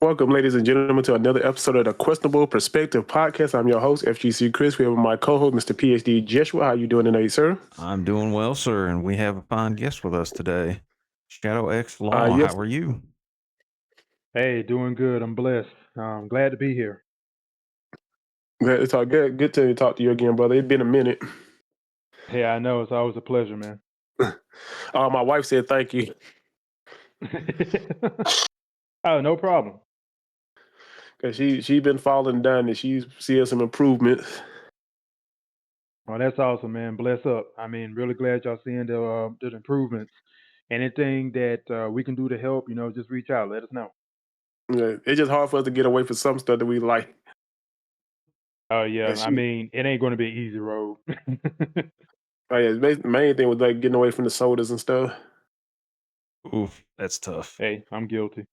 Welcome, ladies and gentlemen, to another episode of the Questionable Perspective Podcast. I'm your host, FGC Chris. We have my co-host, Mr. phdjeshua. How you doing tonight, sir? I'm doing well, sir, and we have a fine guest with us today. ShadowXLaw, Yes, how are you? Hey, doing good. I'm blessed. Glad to be here. it's all good. Good to talk to you again, brother. It's been a minute. Hey, I know it's always a pleasure, man. My wife said thank you. Oh, no problem. Cause she been falling down and she's seeing some improvements. Well, that's awesome, man. Bless up. I mean, really glad y'all seeing the improvements. Anything that we can do to help, just reach out. Let us know. It's just hard for us to get away from some stuff that we like. Oh yeah, And I mean, it ain't going to be an easy road. the main thing was like getting away from the sodas and stuff. Oof, that's tough. Hey, I'm guilty.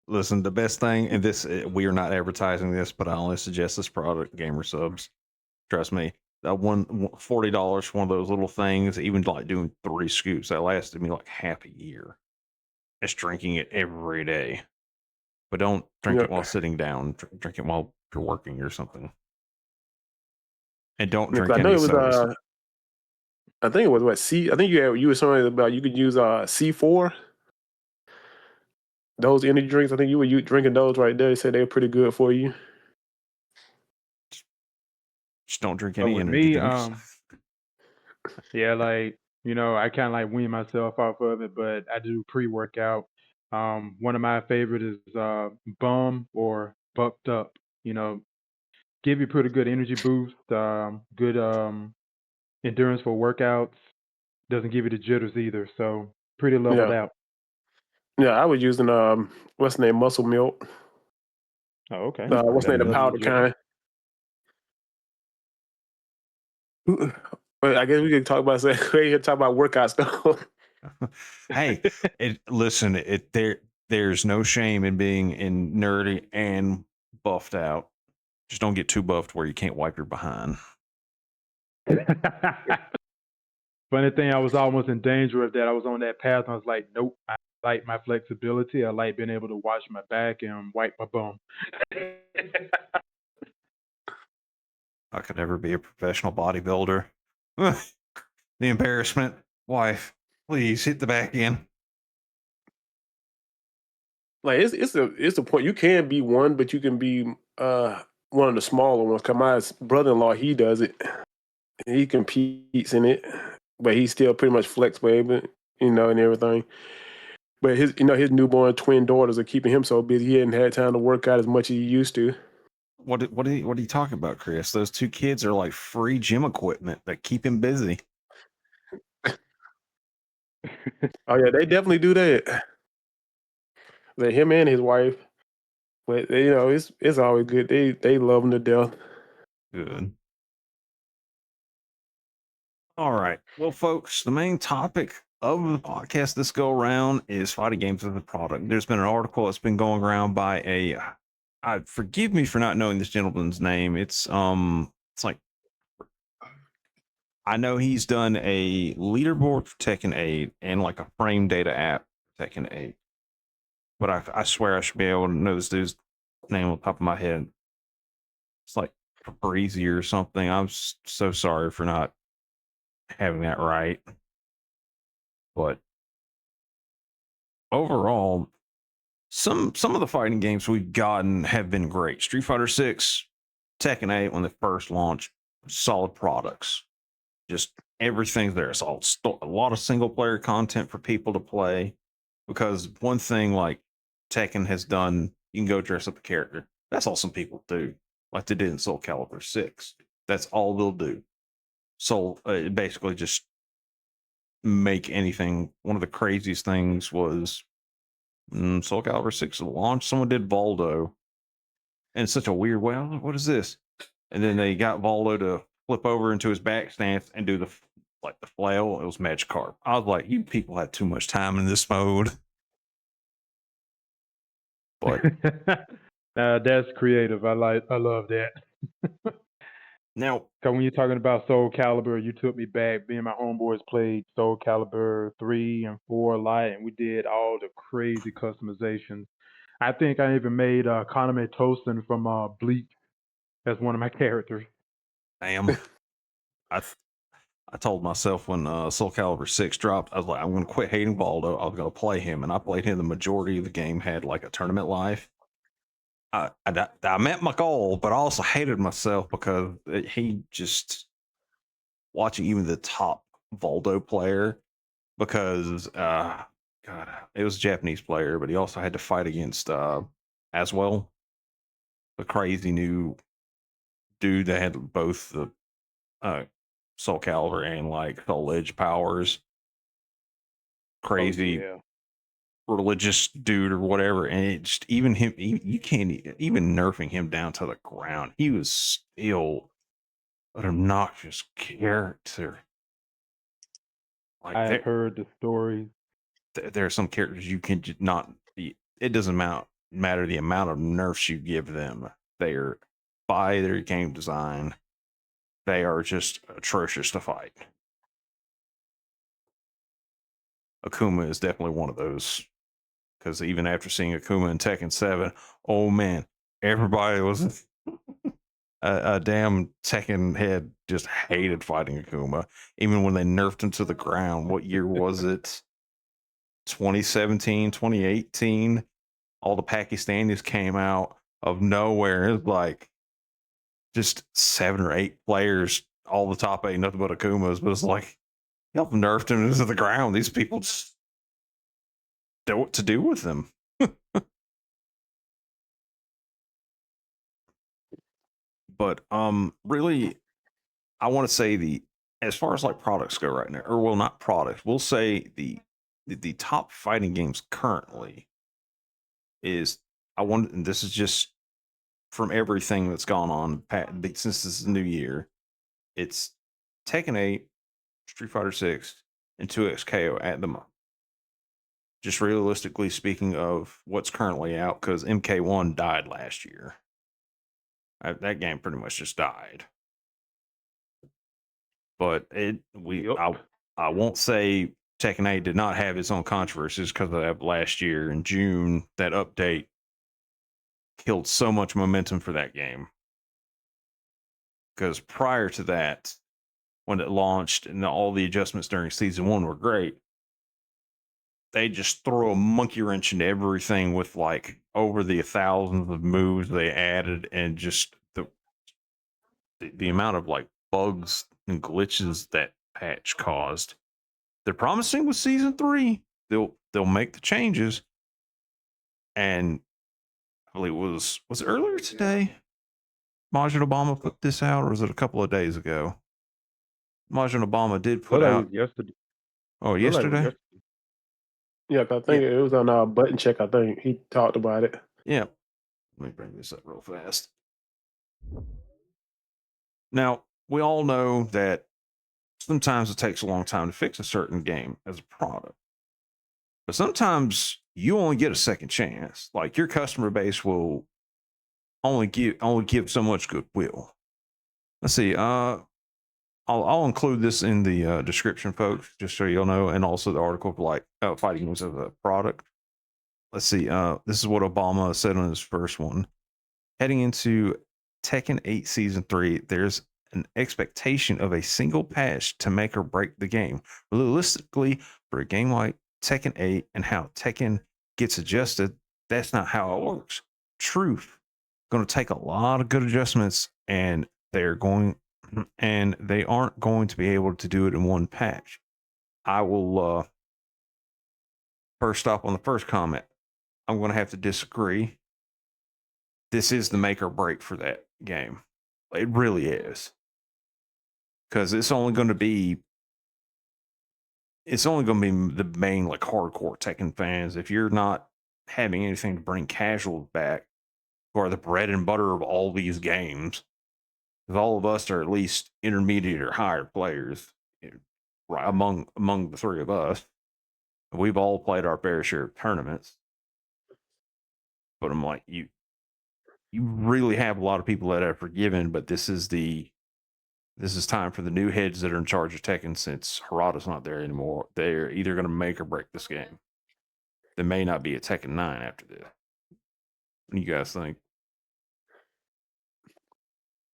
Listen, the best thing, and this we are not advertising this, but I only suggest this product, Gamer Subs. Trust me, that $40 for one of those little things, even like doing 3 scoops, that lasted me like half a year. It's drinking it every day, but don't drink it while sitting down. Drink it while you're working or something, and don't drink I know any it was sodas. I think it was what C. I think you were saying about you could use C4. Those energy drinks. I think you were drinking those right there. They said they were pretty good for you. Just don't drink But any with energy me, drinks. yeah, I kind of like wean myself off of it, but I do pre-workout. One of my favorite is Bum or Bucked Up. Give you pretty good energy boost, good endurance for workouts. Doesn't give you the jitters either, so pretty leveled Yeah, out. yeah. I was using what's the name, muscle milk. Oh, okay. What's the name, the That's powder legit. kind. But I guess we could talk about we could talk about workout stuff. Hey, listen, there's no shame in being nerdy and buffed out. Just don't get too buffed where you can't wipe your behind. Funny thing, I was almost in danger of that. I was on that path, and I was like, nope. I like my flexibility. I like being able to wash my back and wipe my bum. I could never be a professional bodybuilder. The embarrassment. Wife, please hit the back end. Like it's a point. You can be one, but you can be one of the smaller ones. Cause my brother-in-law, he does it. He competes in it, but he's still pretty much flexible, and everything. But his newborn twin daughters are keeping him so busy. He hadn't had time to work out as much as he used to. What are you talking about, Chris? Those 2 kids are like free gym equipment that keep him busy. Oh yeah, they definitely do that. Like him and his wife. But it's always good. They love him to death. Good. All right. Well, folks, the main topic of the podcast this go around is fighting games as a product. There's been an article that's been going around by forgive me for not knowing this gentleman's name. It's like, I know he's done a leaderboard for Tekken 8 and like a frame data app for Tekken 8. But I swear I should be able to know this dude's name on top of my head. It's like Breezy or something. I'm so sorry for not having that right. But overall, some of the fighting games we've gotten have been great. Street Fighter 6, Tekken 8, when they first launched, solid products. Just everything's there. It's all a lot of single player content for people to play. Because one thing like Tekken has done, you can go dress up a character. That's all some people do, like they did in Soul Calibur 6. That's all they'll do. So basically just make anything. One of the craziest things was Soul Calibur 6 launch. Someone did Voldo in such a weird way. I was like, what is this? And then they got Voldo to flip over into his back stance and do the flail. It was Magikarp. I was like, you people had too much time in this mode. But that's creative. I love that. now, When you're talking about Soul Calibur, you took me back. Me and my homeboys played Soul Calibur 3 and 4 a lot, and we did all the crazy customizations. I think I even made Kaname Tosin from Bleach as one of my characters. Damn. I told myself when Soul Calibur 6 dropped, I was like, I'm going to quit hating Baldo. I was going to play him. And I played him. The majority of the game had like a tournament life. I met my goal, but I also hated myself because he just watching even the top Voldo player because God, it was a Japanese player, but he also had to fight against as well the crazy new dude that had both the Soul Calibur and like Soul Edge powers, crazy yeah. religious dude or whatever, and it just even him, you can't even nerfing him down to the ground. He was still an obnoxious character. Like I have heard the stories. there are some characters you can just not. It doesn't matter the amount of nerfs you give them. They are by their game design. They are just atrocious to fight. Akuma is definitely one of those. Because even after seeing Akuma in Tekken 7, oh man, everybody was a damn Tekken head just hated fighting Akuma. Even when they nerfed him to the ground. What year was it? 2017, 2018. All the Pakistanis came out of nowhere. It was like just 7 or 8 players, all the top 8, nothing but Akumas. But it's like, y'all nerfed him into the ground. These people just don't know what to do with them. But really, I want to say as far as like products go right now, or well, not products, we'll say the top fighting games currently is and this is just from everything that's gone on since this is the new year. It's Tekken 8, Street Fighter 6, and 2XKO at the moment. Just realistically speaking of what's currently out, because MK1 died last year. That game pretty much just died. But I won't say Tekken 8 did not have its own controversies because of that last year in June. That update killed so much momentum for that game. Because prior to that, when it launched and all the adjustments during season 1 were great, they just throw a monkey wrench into everything with like over the thousands of moves they added, and just the amount of like bugs and glitches that patch caused. They're promising with season 3 they'll make the changes, and I believe was it earlier today Majin Obama put this out, or was it a couple of days ago? Majin Obama did put out yesterday. Yesterday. Yeah, I think it was on our button check. I think he talked about it. Yeah, let me bring this up real fast. Now, we all know that sometimes it takes a long time to fix a certain game as a product. But sometimes you only get a second chance. Like your customer base will only give so much goodwill. Let's see. I'll include this in the description, folks, just so you'll know, and also the article for like fighting games as a product. Let's see. This is what Obama said on his first one. Heading into Tekken 8 Season 3, there's an expectation of a single patch to make or break the game. Realistically, for a game like Tekken 8 and how Tekken gets adjusted, that's not how it works. Truth, going to take a lot of good adjustments, and they aren't going to be able to do it in one patch. I will first stop on the first comment. I'm going to have to disagree. This is the make or break for that game. It really is. Because it's only going to be the main like hardcore Tekken fans. If you're not having anything to bring casuals back, who are the bread and butter of all these games, because all of us are at least intermediate or higher players, right among the three of us. We've all played our fair share of tournaments. But I'm like, you really have a lot of people that are forgiven, but this is time for the new heads that are in charge of Tekken, since Harada's not there anymore. They're either going to make or break this game. There may not be a Tekken 9 after this. What do you guys think?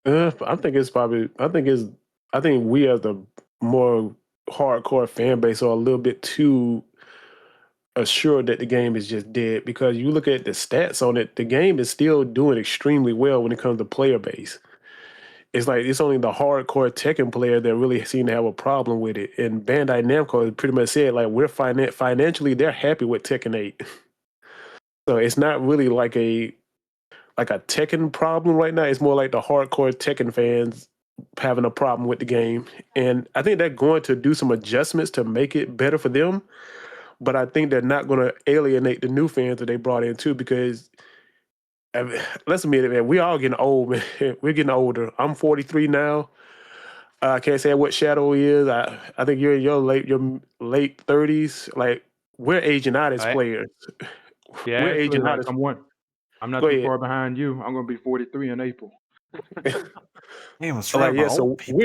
I think it's probably. I think we as the more hardcore fan base are a little bit too assured that the game is just dead because you look at the stats on it, the game is still doing extremely well when it comes to player base. It's like it's only the hardcore Tekken player that really seem to have a problem with it. And Bandai Namco has pretty much said like we're financially they're happy with Tekken 8. So it's not really like a Tekken problem right now. It's more like the hardcore Tekken fans having a problem with the game. And I think they're going to do some adjustments to make it better for them. But I think they're not going to alienate the new fans that they brought in too, because let's admit it, man. We all getting old, man. We're getting older. I'm 43 now. I can't say what Shadow is. I think you're in your late 30s. Like we're aging out as I, players. yeah, We're actually, aging out like as. I'm not Go too ahead. far behind you. I'm gonna be 43 in April. Damn, what's right Like yeah, about old people?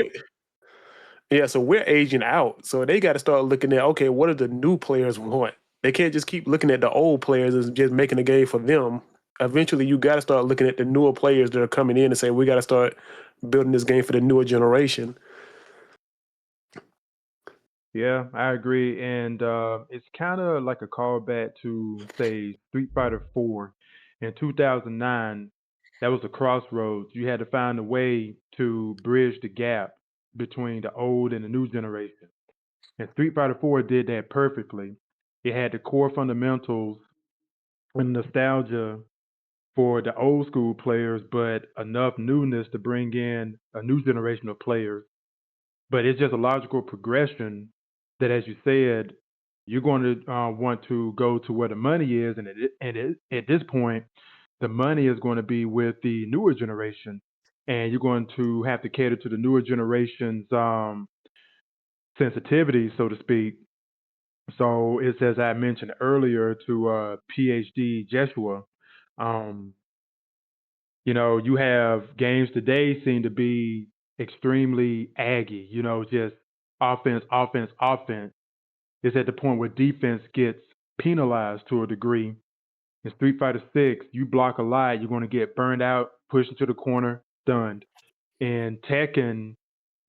so we're aging out. So they got to start looking at okay, what do the new players want? They can't just keep looking at the old players and just making a game for them. Eventually, you got to start looking at the newer players that are coming in and say we got to start building this game for the newer generation. Yeah, I agree, and it's kind of like a callback to say Street Fighter 4 in 2009. That was a crossroads. You had to find a way to bridge the gap between the old and the new generation. And Street Fighter 4 did that perfectly. It had the core fundamentals and nostalgia for the old school players, but enough newness to bring in a new generation of players. But it's just a logical progression that, as you said, you're going to want to go to where the money is, and at this point, the money is going to be with the newer generation, and you're going to have to cater to the newer generation's sensitivity, so to speak. So it's as I mentioned earlier to phdjeshua. Um, you have games today seem to be extremely aggy. Just offense, offense, offense. It's at the point where defense gets penalized to a degree. In Street Fighter 6, you block a lot, you're going to get burned out, pushed into the corner, stunned. In Tekken,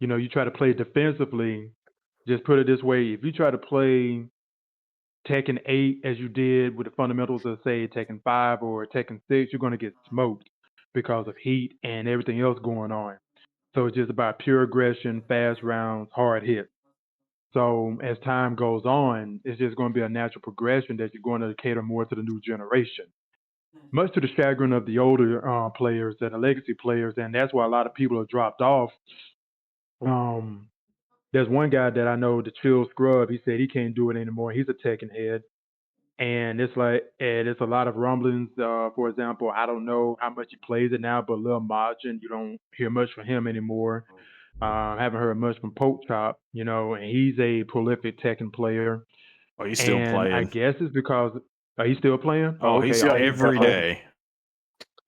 you try to play defensively. Just put it this way: if you try to play Tekken 8 as you did with the fundamentals of, say, Tekken 5 or Tekken 6, you're going to get smoked because of heat and everything else going on. So it's just about pure aggression, fast rounds, hard hits. So as time goes on, it's just going to be a natural progression that you're going to cater more to the new generation, much to the chagrin of the older players and the legacy players, and that's why a lot of people have dropped off. Um, there's one guy that I know, the Chill Scrub. He said he can't do it anymore. He's a Tekken head, and it's a lot of rumblings. For example, I don't know how much he plays it now, but Lil Majin, you don't hear much from him anymore. Haven't heard much from Poke Chop, and he's a prolific Tekken player. Oh, he's still And I playing. guess it's because he's still playing. Oh, Oh, okay, he's Yeah, awesome, every awesome. day.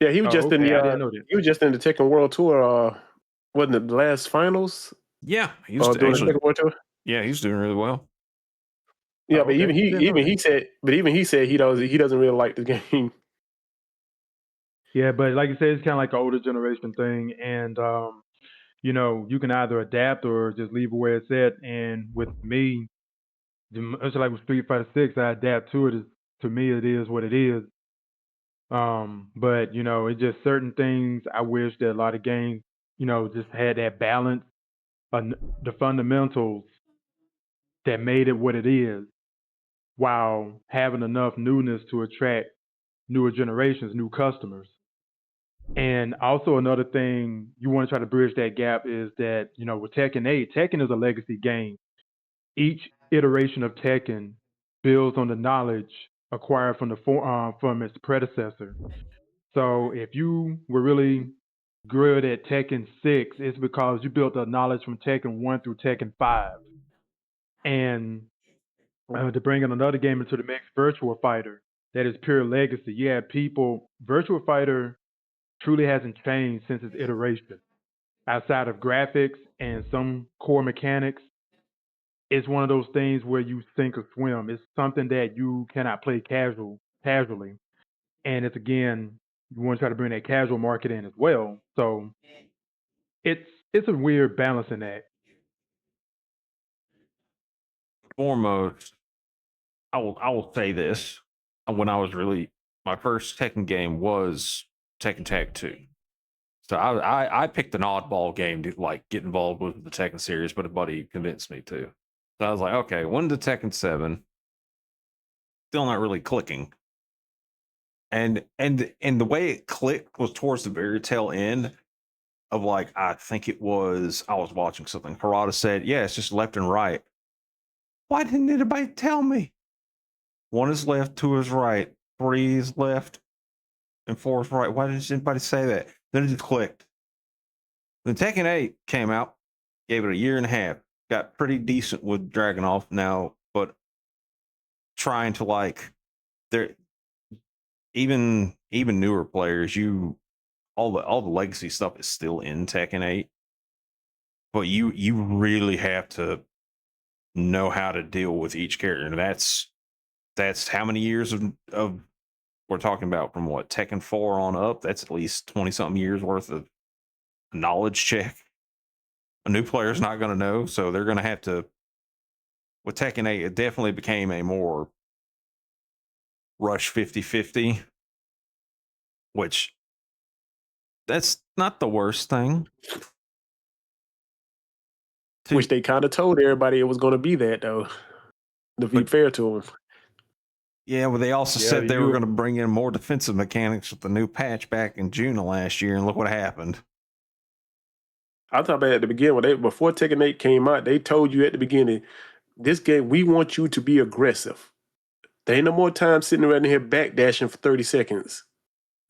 yeah. He was Oh, just in okay, the I didn't know that. he was just in the Tekken World Tour. Wasn't it the last finals? Yeah, he was Doing the actually. Tekken World Tour. Yeah, he's doing really well. Yeah, Oh, but okay, I didn't know that. even he said he doesn't really like the game. Yeah, but like you said, it's kind of like an older generation thing, and you can either adapt or just leave it where it's at. And with me, it's like with Street Fighter 6, I adapt to it. To me, it is what it is. But it's just certain things I wish that a lot of games, just had that balance, the fundamentals that made it what it is, while having enough newness to attract newer generations, new customers. And also another thing you want to try to bridge that gap is that with Tekken 8, Tekken is a legacy game. Each iteration of Tekken builds on the knowledge acquired from its predecessor. So if you were really good at Tekken 6, it's because you built the knowledge from Tekken 1 through Tekken 5. And to bring in another game into the mix, Virtual Fighter, that is pure legacy. Yeah, Virtual Fighter truly hasn't changed since its iteration. Outside of graphics and some core mechanics, it's one of those things where you sink or swim. It's something that you cannot play casually. And it's again you want to try to bring that casual market in as well. So it's a weird balancing act. Foremost, I will say this: when I was really my first Tekken game was Tekken Tag 2. So I picked an oddball game to like get involved with the Tekken series, but a buddy convinced me to. So I was like, okay, when to Tekken 7, still not really clicking. And the way it clicked was towards the very tail end of like, I think it was I was watching something. Harada said, yeah, it's just left and right. Why didn't anybody tell me? 1 is left, 2 is right, 3 is left, and 4 is right. Why didn't anybody say that? Then it just clicked. Then Tekken 8 came out, gave it a year and a half, got pretty decent with Dragunov now, but trying to like there even newer players, all the legacy stuff is still in Tekken 8. But you really have to know how to deal with each character. And that's how many years of we're talking about from what Tekken 4 on up. That's at least 20 something years worth of knowledge check. A new player's not going to know, so they're going to have to. With Tekken 8, it definitely became a more rush 50-50, which that's not the worst thing. Which they kind of told everybody it was going to be that, though, to be fair to them. Yeah, well, they also Yeah, said they were you- going to bring in more defensive mechanics with the new patch back in June of last year, and look what happened. I'm talking about at the beginning, before Tekken 8 came out, they told you at the beginning, this game, we want you to be aggressive. There ain't no more time sitting around here backdashing for 30 seconds.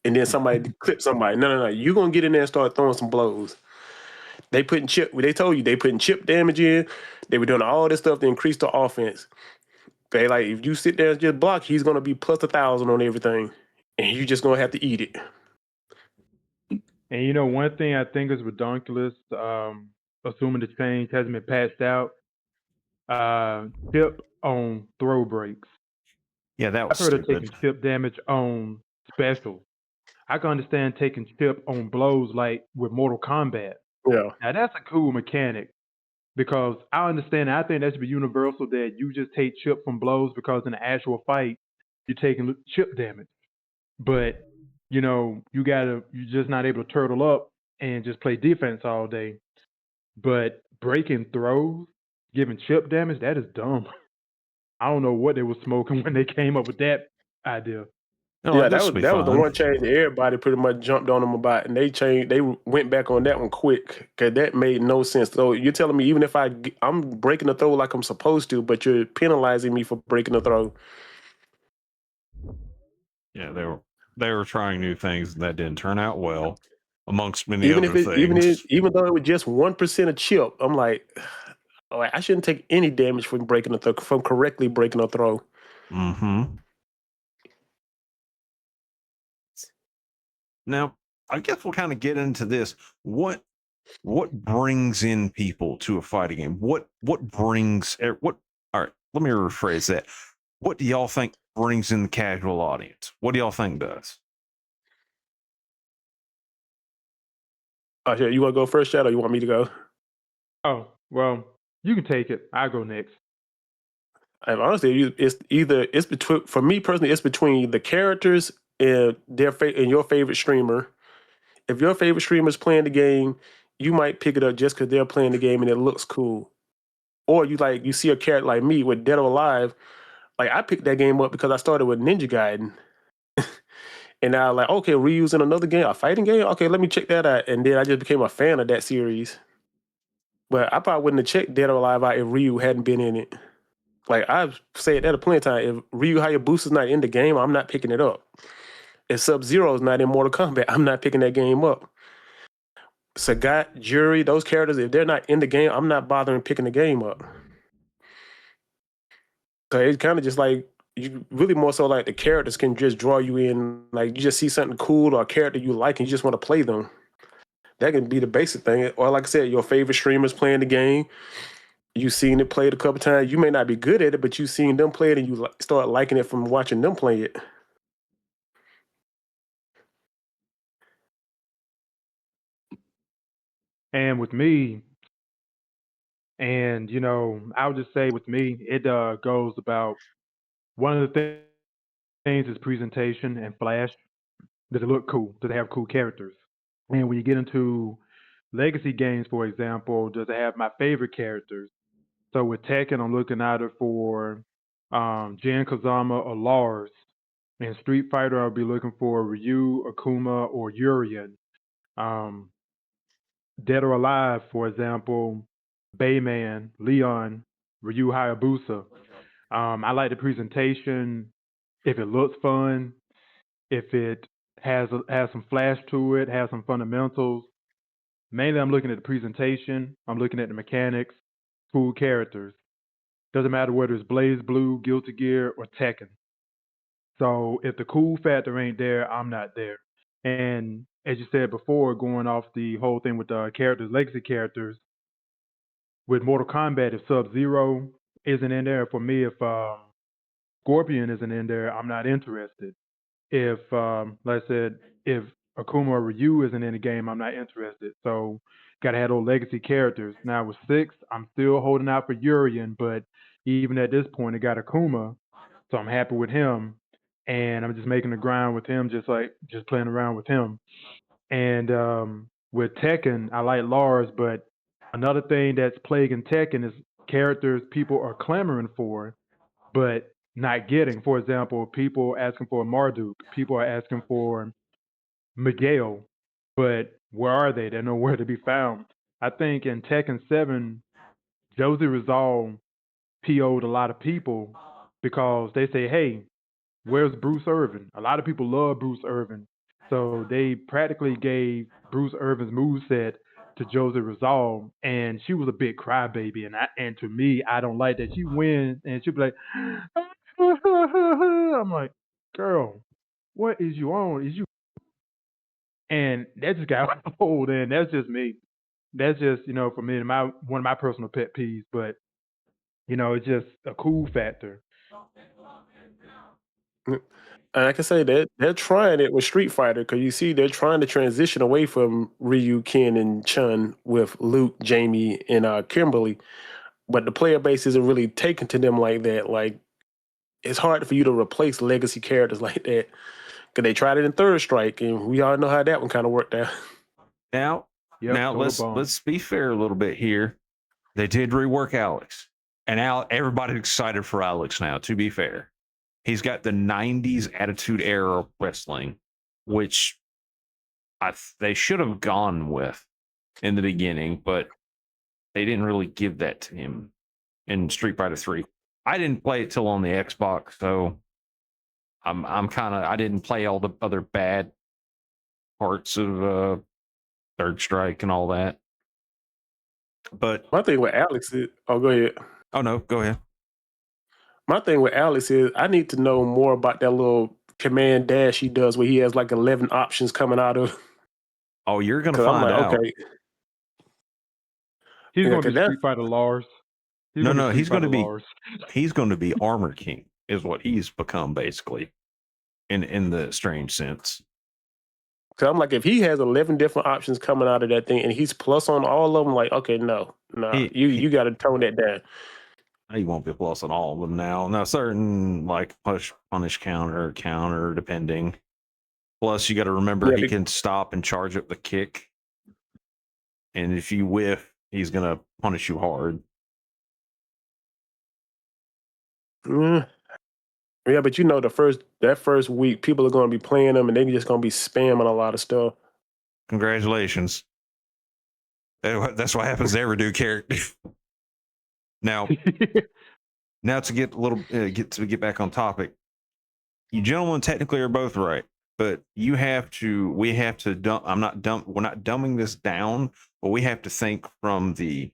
And then somebody clip somebody. No. You're going to get in there and start throwing some blows. They told you they putting chip damage in. They were doing all this stuff to increase the offense. They like, if you sit there and just block, he's going to be plus 1,000 on everything. And you just going to have to eat it. And one thing I think is ridiculous, assuming the change hasn't been patched out, chip on throw breaks. Yeah, that was I've heard of stupid. taking chip damage on specials. I can understand taking chip on blows like with Mortal Kombat. Yeah. Now that's a cool mechanic because I understand. I think that should be universal that you just take chip from blows because in the actual fight you're taking chip damage. But you're just not able to turtle up and just play defense all day. But breaking throws, giving chip damage, that is dumb. I don't know what they were smoking when they came up with that idea. Yeah, that was the one change that everybody pretty much jumped on them about, and they went back on that one quick because that made no sense. So you're telling me even if I'm breaking the throw like I'm supposed to, but you're penalizing me for breaking the throw? Yeah, they were trying new things and that didn't turn out well, amongst many other things. Even though it was just 1% of chip, I'm like, oh, I shouldn't take any damage from breaking a throw, from correctly breaking a throw. Mm-hmm. Now, I guess we'll kind of get into this. What brings in people to a fighting game? What brings what? All right, let me rephrase that. What do y'all think brings in the casual audience? What do y'all think does? You want to go first, Shadow? You want me to go? Oh, well, you can take it. I'll go next. Honestly, it's between, for me personally, it's between the characters and and your favorite streamer. If your favorite streamer is playing the game, you might pick it up just because they're playing the game and it looks cool. Or you see a character like me with Dead or Alive. Like I picked that game up because I started with Ninja Gaiden. And now like, okay, Ryu's in another game, a fighting game? Okay, let me check that out. And then I just became a fan of that series. But I probably wouldn't have checked Dead or Alive out if Ryu hadn't been in it. Like I've said that a plenty of times. If Ryu Hayabusa is not in the game, I'm not picking it up. If Sub-Zero is not in Mortal Kombat, I'm not picking that game up. Sagat, Jury, those characters, if they're not in the game, I'm not bothering picking the game up. So it's kind of just like, you really more so like the characters can just draw you in. Like you just see something cool or a character you like and you just want to play them. That can be the basic thing. Or like I said, your favorite streamers playing the game. You've seen it played a couple times. You may not be good at it, but you've seen them play it and you start liking it from watching them play it. And with me, and I would just say with me, it goes about one of the things is presentation and flash. Does it look cool? Does it have cool characters? And when you get into legacy games, for example, does it have my favorite characters? So with Tekken, I'm looking either for Jin Kazama or Lars. In Street Fighter, I'll be looking for Ryu, Akuma, or Urien. Um, Dead or Alive, for example, Bayman, Leon, Ryu Hayabusa. I like the presentation. If it looks fun, if it has some flash to it, has some fundamentals. Mainly, I'm looking at the presentation. I'm looking at the mechanics, cool characters. Doesn't matter whether it's Blaze Blue, Guilty Gear, or Tekken. So if the cool factor ain't there, I'm not there. And as you said before, going off the whole thing with the characters, legacy characters, with Mortal Kombat, if Sub Zero isn't in there for me, if Scorpion isn't in there, I'm not interested. If, like I said, if Akuma or Ryu isn't in the game, I'm not interested. So, gotta have those legacy characters. Now with 6, I'm still holding out for Urien, but even at this point, I got Akuma, so I'm happy with him, and I'm just making the grind with him, just playing around with him. And with Tekken, I like Lars, but another thing that's plaguing Tekken is characters people are clamoring for, but not getting. For example, people asking for Marduk, people are asking for Miguel, but where are they? They're nowhere to be found. I think in Tekken 7, Josie Rizal PO'd a lot of people because they say, hey, where's Bruce Irvin? A lot of people love Bruce Irvin. So they practically gave Bruce Irvin's moveset to Josie Rizal, and she was a big crybaby. And to me, I don't like that. She wins, and she'll be like, I'm like, girl, what is you on? Is you? And that just got old, and that's just me. That's just for me, one of my personal pet peeves. But it's just a cool factor. And I can say that they're trying it with Street Fighter because you see they're trying to transition away from Ryu, Ken, and Chun with Luke, Jamie, and Kimberly, but the player base isn't really taken to them like that. Like it's hard for you to replace legacy characters like that because they tried it in Third Strike, and we all know how that one kind of worked out. Now, Yep, now total bomb. let's be fair a little bit here. They did rework Alex, and now everybody's excited for Alex now. To be fair, he's got the '90s Attitude Era wrestling, which they should have gone with in the beginning, but they didn't really give that to him in Street Fighter 3. I didn't play it till on the Xbox, so I'm kind of I didn't play all the other bad parts of Third Strike and all that. But My thing with Alex is, oh, go ahead. Oh no, go ahead. My thing with Alex is I need to know more about that little command dash he does where he has like 11 options coming out of. Oh, you're gonna 'Cause I'm find like, out. okay, He's Yeah, going to 'cause be that- Street Fighter Lars. He's going to be Lars. he's going to be Armor King, is what he's become basically, in the strange sense. Cause I'm like, if he has 11 different options coming out of that thing and he's plus on all of them, like, okay, no, you got to tone that down. He won't be plus on all of them now. Now, certain like punish counter, depending. Plus, you got to remember he can stop and charge up the kick, and if you whiff, he's gonna punish you hard. Yeah, but that first week, people are going to be playing them, and they're just going to be spamming a lot of stuff. Congratulations. That's what happens to every new character. Now to get a little get back on topic, you gentlemen technically are both right, but we have to dump. We're not dumbing this down, but we have to think from the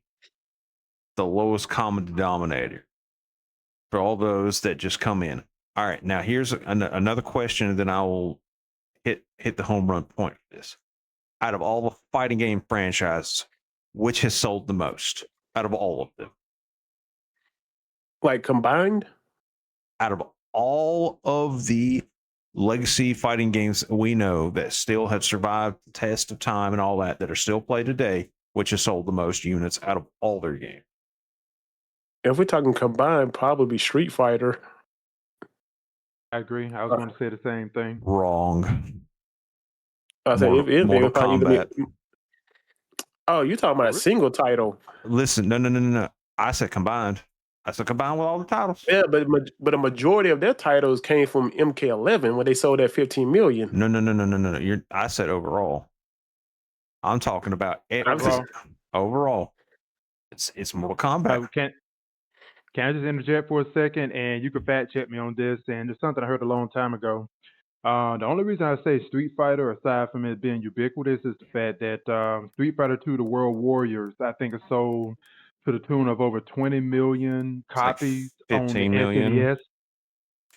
lowest common denominator for all those that just come in. All right, now here's another question, and then I will hit the home run point for this. Out of all the fighting game franchises, which has sold the most out of all of them? Like combined? Out of all of the legacy fighting games we know that still have survived the test of time and all that are still played today, which has sold the most units out of all their games. If we're talking combined, probably Street Fighter. I agree. I was going to say the same thing. Wrong. I say if anything, Mortal it'll probably either Kombat. be. Oh, you're talking about a single title. Listen, no. I said combined. I said combined with all the titles. Yeah, but a majority of their titles came from MK11 when they sold at 15 million. No. I said overall. I'm talking about overall. It's Mortal Kombat. Can I just interject for a second, and you can fact check me on this? And it's something I heard a long time ago. The only reason I say Street Fighter, aside from it being ubiquitous, is the fact that Street Fighter 2: The World Warriors, I think, is sold to the tune of over 20 million copies like on the 15 million. SNES,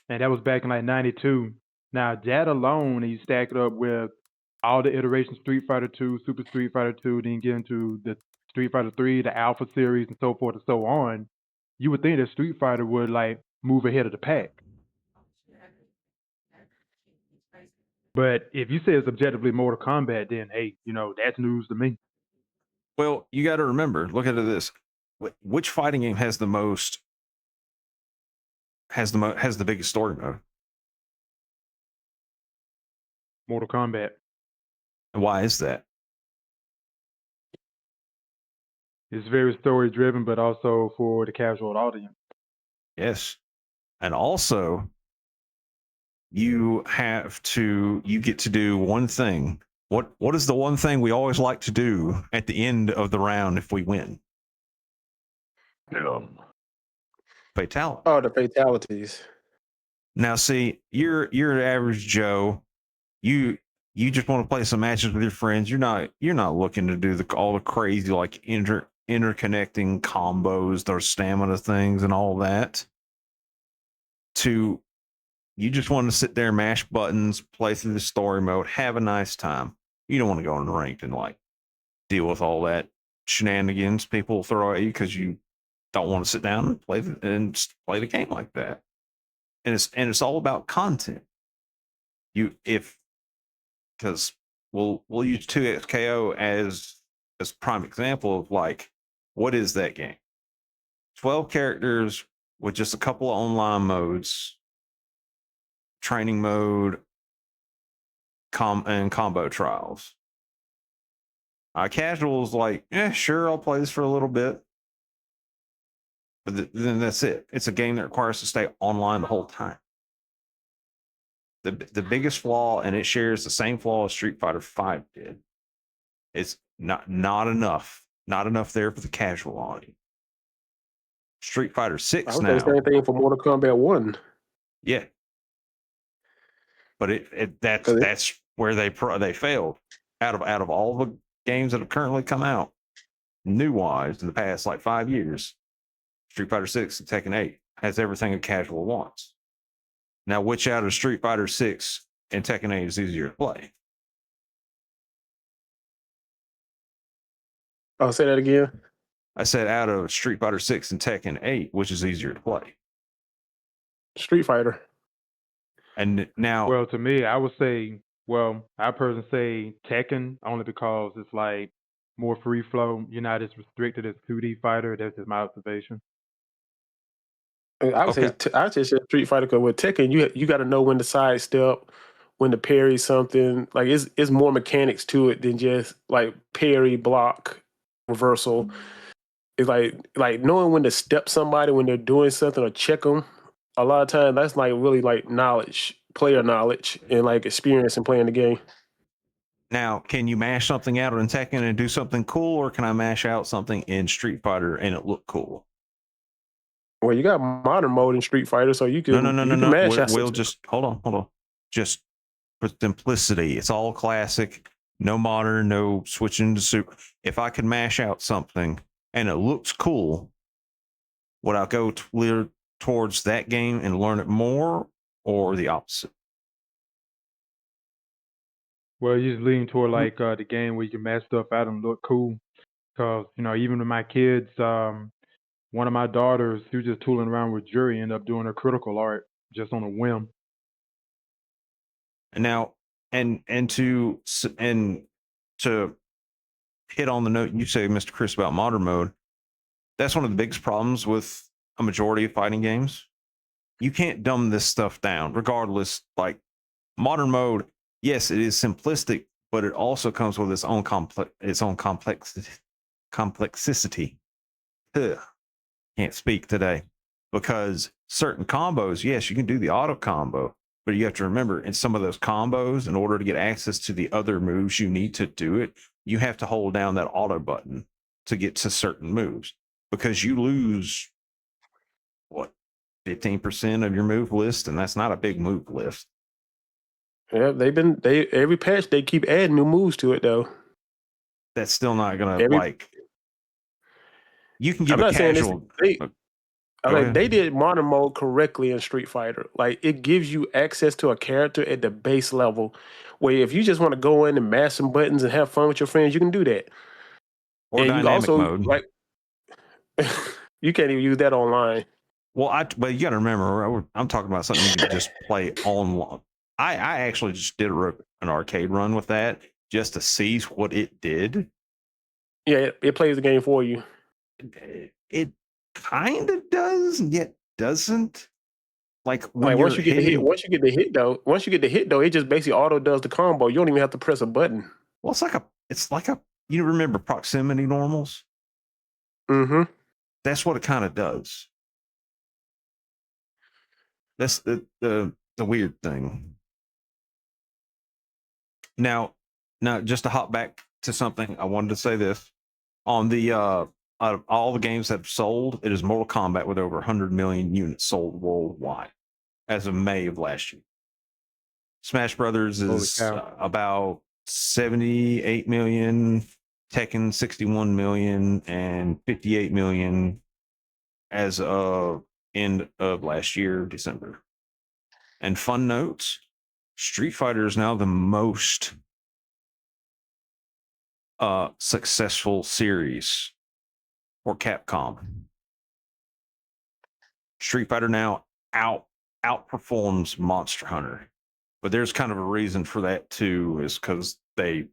and that was back in like '92. Now that alone, and you stack it up with all the iterations of Street Fighter 2, Super Street Fighter 2, then you get into the Street Fighter 3, the Alpha series, and so forth and so on, you would think that Street Fighter would like move ahead of the pack. But if you say it's objectively Mortal Kombat, then hey, that's news to me. Well, you got to remember, look at this. Which fighting game has the biggest story mode? Mortal Kombat. And why is that? It's very story driven, but also for the casual audience. Yes. And also, you get to do one thing. What is the one thing we always like to do at the end of the round if we win? Fatality. Oh, the fatalities. Now, see, you're an average Joe. You just want to play some matches with your friends. You're not looking to do all the crazy like interconnecting combos, those stamina things, and all that. You just want to sit there, mash buttons, play through the story mode, have a nice time. You don't want to go in ranked and like deal with all that shenanigans people throw at you because you don't want to sit down and play the game like that. And it's all about content. Because we'll use 2XKO as prime example of like what is that game? 12 characters with just a couple of online modes, training mode, and combo trials. Casual is like, sure, I'll play this for a little bit. But then that's it. It's a game that requires to stay online the whole time. The biggest flaw, and it shares the same flaw as Street Fighter V did, it's not enough. Not enough there for the casual audience. Street Fighter 6 I would now. say the same thing for Mortal Kombat 1. Yeah. But that's where they failed. Out of all the games that have currently come out, new wise in the past like 5 years, Street Fighter 6 and Tekken 8 has everything a casual wants. Now, which out of Street Fighter 6 and Tekken 8 is easier to play? I'll say that again. I said out of Street Fighter 6 and Tekken 8, which is easier to play? Street Fighter. And now, well, to me, I would say, I personally say Tekken only because it's like more free flow. You're not as restricted as 2D fighter. That's just my observation. I would say I just said Street Fighter because with Tekken, you got to know when to sidestep, when to parry something. Like it's more mechanics to it than just like parry, block, reversal. It's like knowing when to step somebody when they're doing something or check them. A lot of times that's like really like knowledge, player knowledge, and like experience in playing the game. Now, can you mash something out in Tekken and do something cool, or can I mash out something in Street Fighter and it look cool? Well, you got modern mode in Street Fighter, so you can no. We'll just hold on. Just for simplicity, it's all classic, no modern, no switching to super. If I could mash out something and it looks cool, would I go towards that game and learn it more, or the opposite? Well, you just lean toward like the game where you can mash stuff out and look cool. Because even with my kids, one of my daughters, she was just tooling around with Jury, ended up doing her critical art just on a whim. And now, and to hit on the note you say, Mr. Chris, about modern mode. That's one of the biggest problems with a majority of fighting games. You can't dumb this stuff down, regardless. Like modern mode, yes, it is simplistic, but it also comes with its own complexity. Ugh, can't speak today because certain combos, yes, you can do the auto combo, but you have to remember in some of those combos, in order to get access to the other moves you need to do it, you have to hold down that auto button to get to certain moves because you lose what 15% of your move list, and that's not a big move list. Yeah, every patch they keep adding new moves to it though. That's still not gonna you can give I'm a not saying this. casual. They did modern mode correctly in Street Fighter. Like it gives you access to a character at the base level, where if you just want to go in and mash some buttons and have fun with your friends, you can do that. Or and you dynamic also mode. like you can't even use that online. Well, but you got to remember, I'm talking about something you can just play online. I actually just did an arcade run with that just to see what it did. Yeah, it plays the game for you. It kind of does, yet doesn't. Like when once you get the hit though, it just basically auto does the combo. You don't even have to press a button. Well, it's like a you remember proximity normals? Mm-hmm. That's what it kind of does. That's the weird thing. Now, just to hop back to something, I wanted to say this. On the out of all the games that have sold, it is Mortal Kombat with over 100 million units sold worldwide as of May of last year. Smash Brothers is about 78 million, Tekken 61 million, and 58 million as of end of last year, December. And fun notes, Street Fighter is now the most successful series for Capcom. Street Fighter now outperforms Monster Hunter. But there's kind of a reason for that too, is because they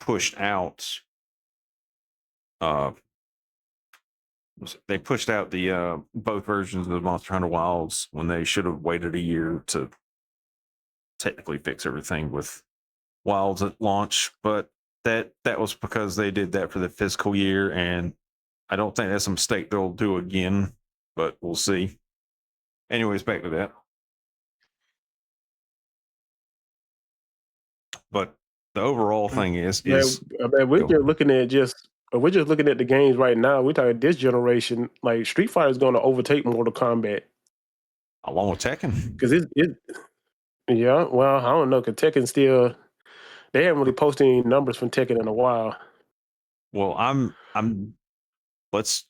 pushed out the both versions of Monster Hunter Wilds when they should have waited a year to technically fix everything with Wilds at launch. But that was because they did that for the fiscal year, and I don't think that's a mistake they'll do again, but we'll see. Anyways, back to that. But the overall thing is we're just looking at the games right now. We're talking this generation. Like Street Fighter is going to overtake Mortal Kombat along with Tekken. Because yeah. Well, I don't know. Because Tekken still, they haven't really posted any numbers from Tekken in a while. Well, let's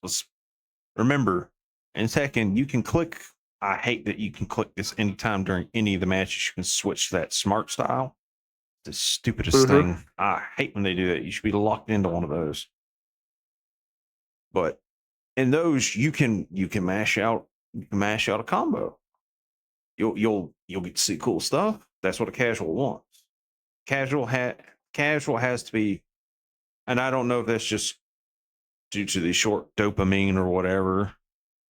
remember in Tekken you can click. I hate that you can click this anytime during any of the matches. You can switch to that smart style. The stupidest thing. I hate when they do that. You should be locked into one of those. But in those, you can mash out a combo. You'll get to see cool stuff. That's what a casual wants. Casual has to be, and I don't know if that's just due to the short dopamine or whatever.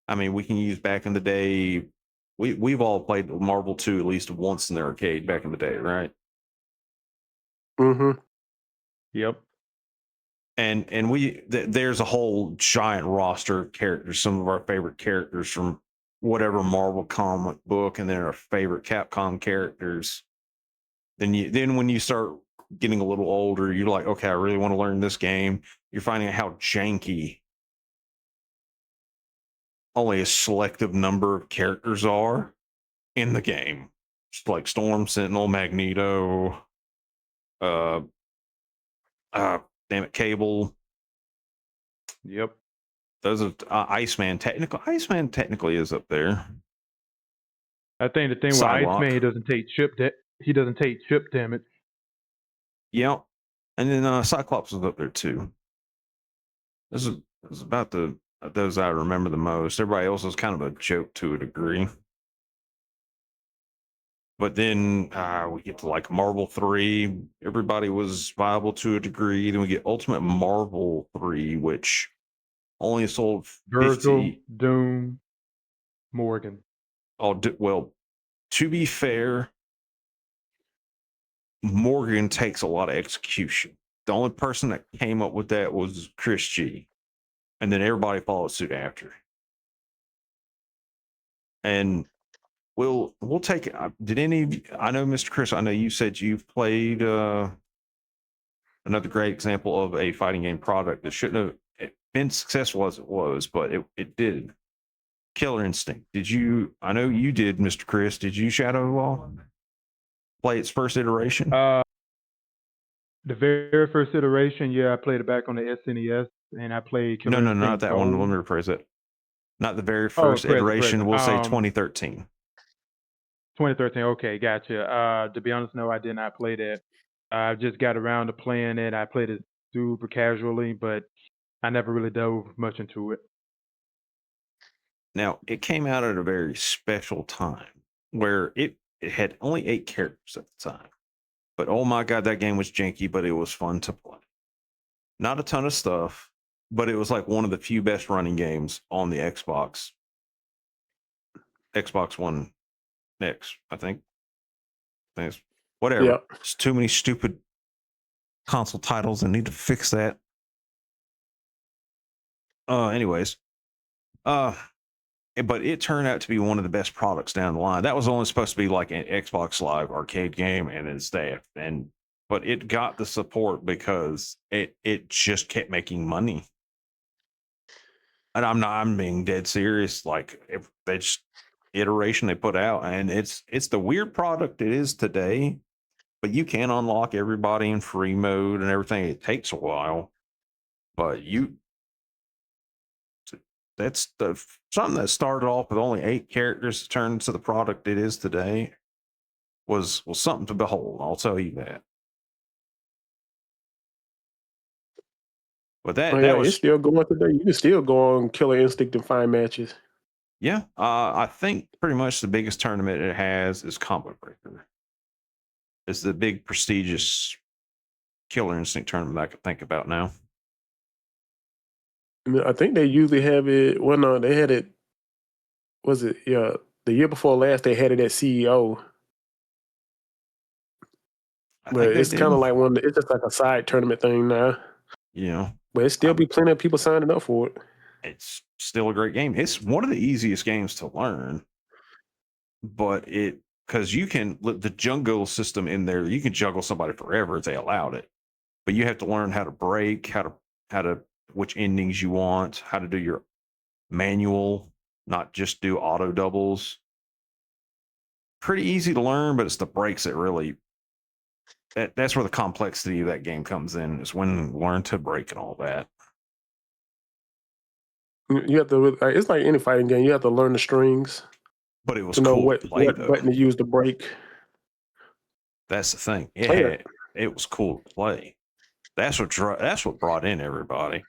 I mean, we can use back in the day. We've all played Marvel 2 at least once in the arcade back in the day, right? Mm-hmm. Yep. And there's a whole giant roster of characters, some of our favorite characters from whatever Marvel comic book, and then our favorite Capcom characters. Then when you start getting a little older, you're like, okay, I really want to learn this game. You're finding out how janky only a selective number of characters are in the game. Just like Storm, Sentinel, Magneto, damn it, Cable. Yep. Those are Iceman. Iceman technically is up there. I think the thing with Iceman, he doesn't take chip damage. Yep. And then Cyclops is up there too. This is about those I remember the most. Everybody else is kind of a joke to a degree. But then we get to like Marvel 3. Everybody was viable to a degree. Then we get Ultimate Marvel 3, which only sold Virgil, 50. Doom, Morgan. Well, to be fair, Morgan takes a lot of execution. The only person that came up with that was Chris G. And then everybody followed suit after. And we'll take it. Did any of you, I know, Mr. Chris, I know you said you've played another great example of a fighting game product that shouldn't have been successful as it was, but it did. Killer Instinct. Did you, I know you did, Mr. Chris, did you ShadowXLaw play its first iteration? The very first iteration, yeah, I played it back on the SNES, and I played Killer No, Instinct not that one. Let Gold. me rephrase it. Not the very first iteration. We'll say 2013. 2013. Okay, gotcha. To be honest, no, I did not play that. I just got around to playing it. I played it super casually, but I never really dove much into it. Now, it came out at a very special time where it had only 8 characters at the time. But oh my God, that game was janky, but it was fun to play. Not a ton of stuff, but it was like one of the few best running games on the Xbox One X, I think. Whatever. Yeah. There's too many stupid console titles and need to fix that. Anyways. But it turned out to be one of the best products down the line. That was only supposed to be like an Xbox Live arcade game and its staff. But it got the support because it just kept making money. And I'm being dead serious. Like, if they just iteration they put out, and it's the weird product it is today, but you can unlock everybody in free mode and everything. It takes a while, but that's something that started off with only 8 characters to turn into the product it is today was something to behold. I'll tell you that. But that was, it's still going today. You can still go on Killer Instinct and find matches. Yeah, I think pretty much the biggest tournament it has is Combo Breaker. It's the big prestigious Killer Instinct tournament I can think about now. I think they usually have it. Well, no, they had it. Was it? Yeah, the year before last they had it at CEO. But it's kind of like it's just like a side tournament thing now. Yeah, but it still be plenty of people signing up for it. It's still a great game. It's one of the easiest games to learn, but because you can the jungle system in there, you can juggle somebody forever if they allowed it, but you have to learn how to break, how to which endings you want, how to do your manual, not just do auto doubles. Pretty easy to learn, but it's the breaks that really that's where the complexity of that game comes in, is when you learn to break and all that. You have to. It's like any fighting game. You have to learn the strings. But it was to know cool what to play, though. button to use to break. That's the thing. It was cool to play. That's what brought in everybody.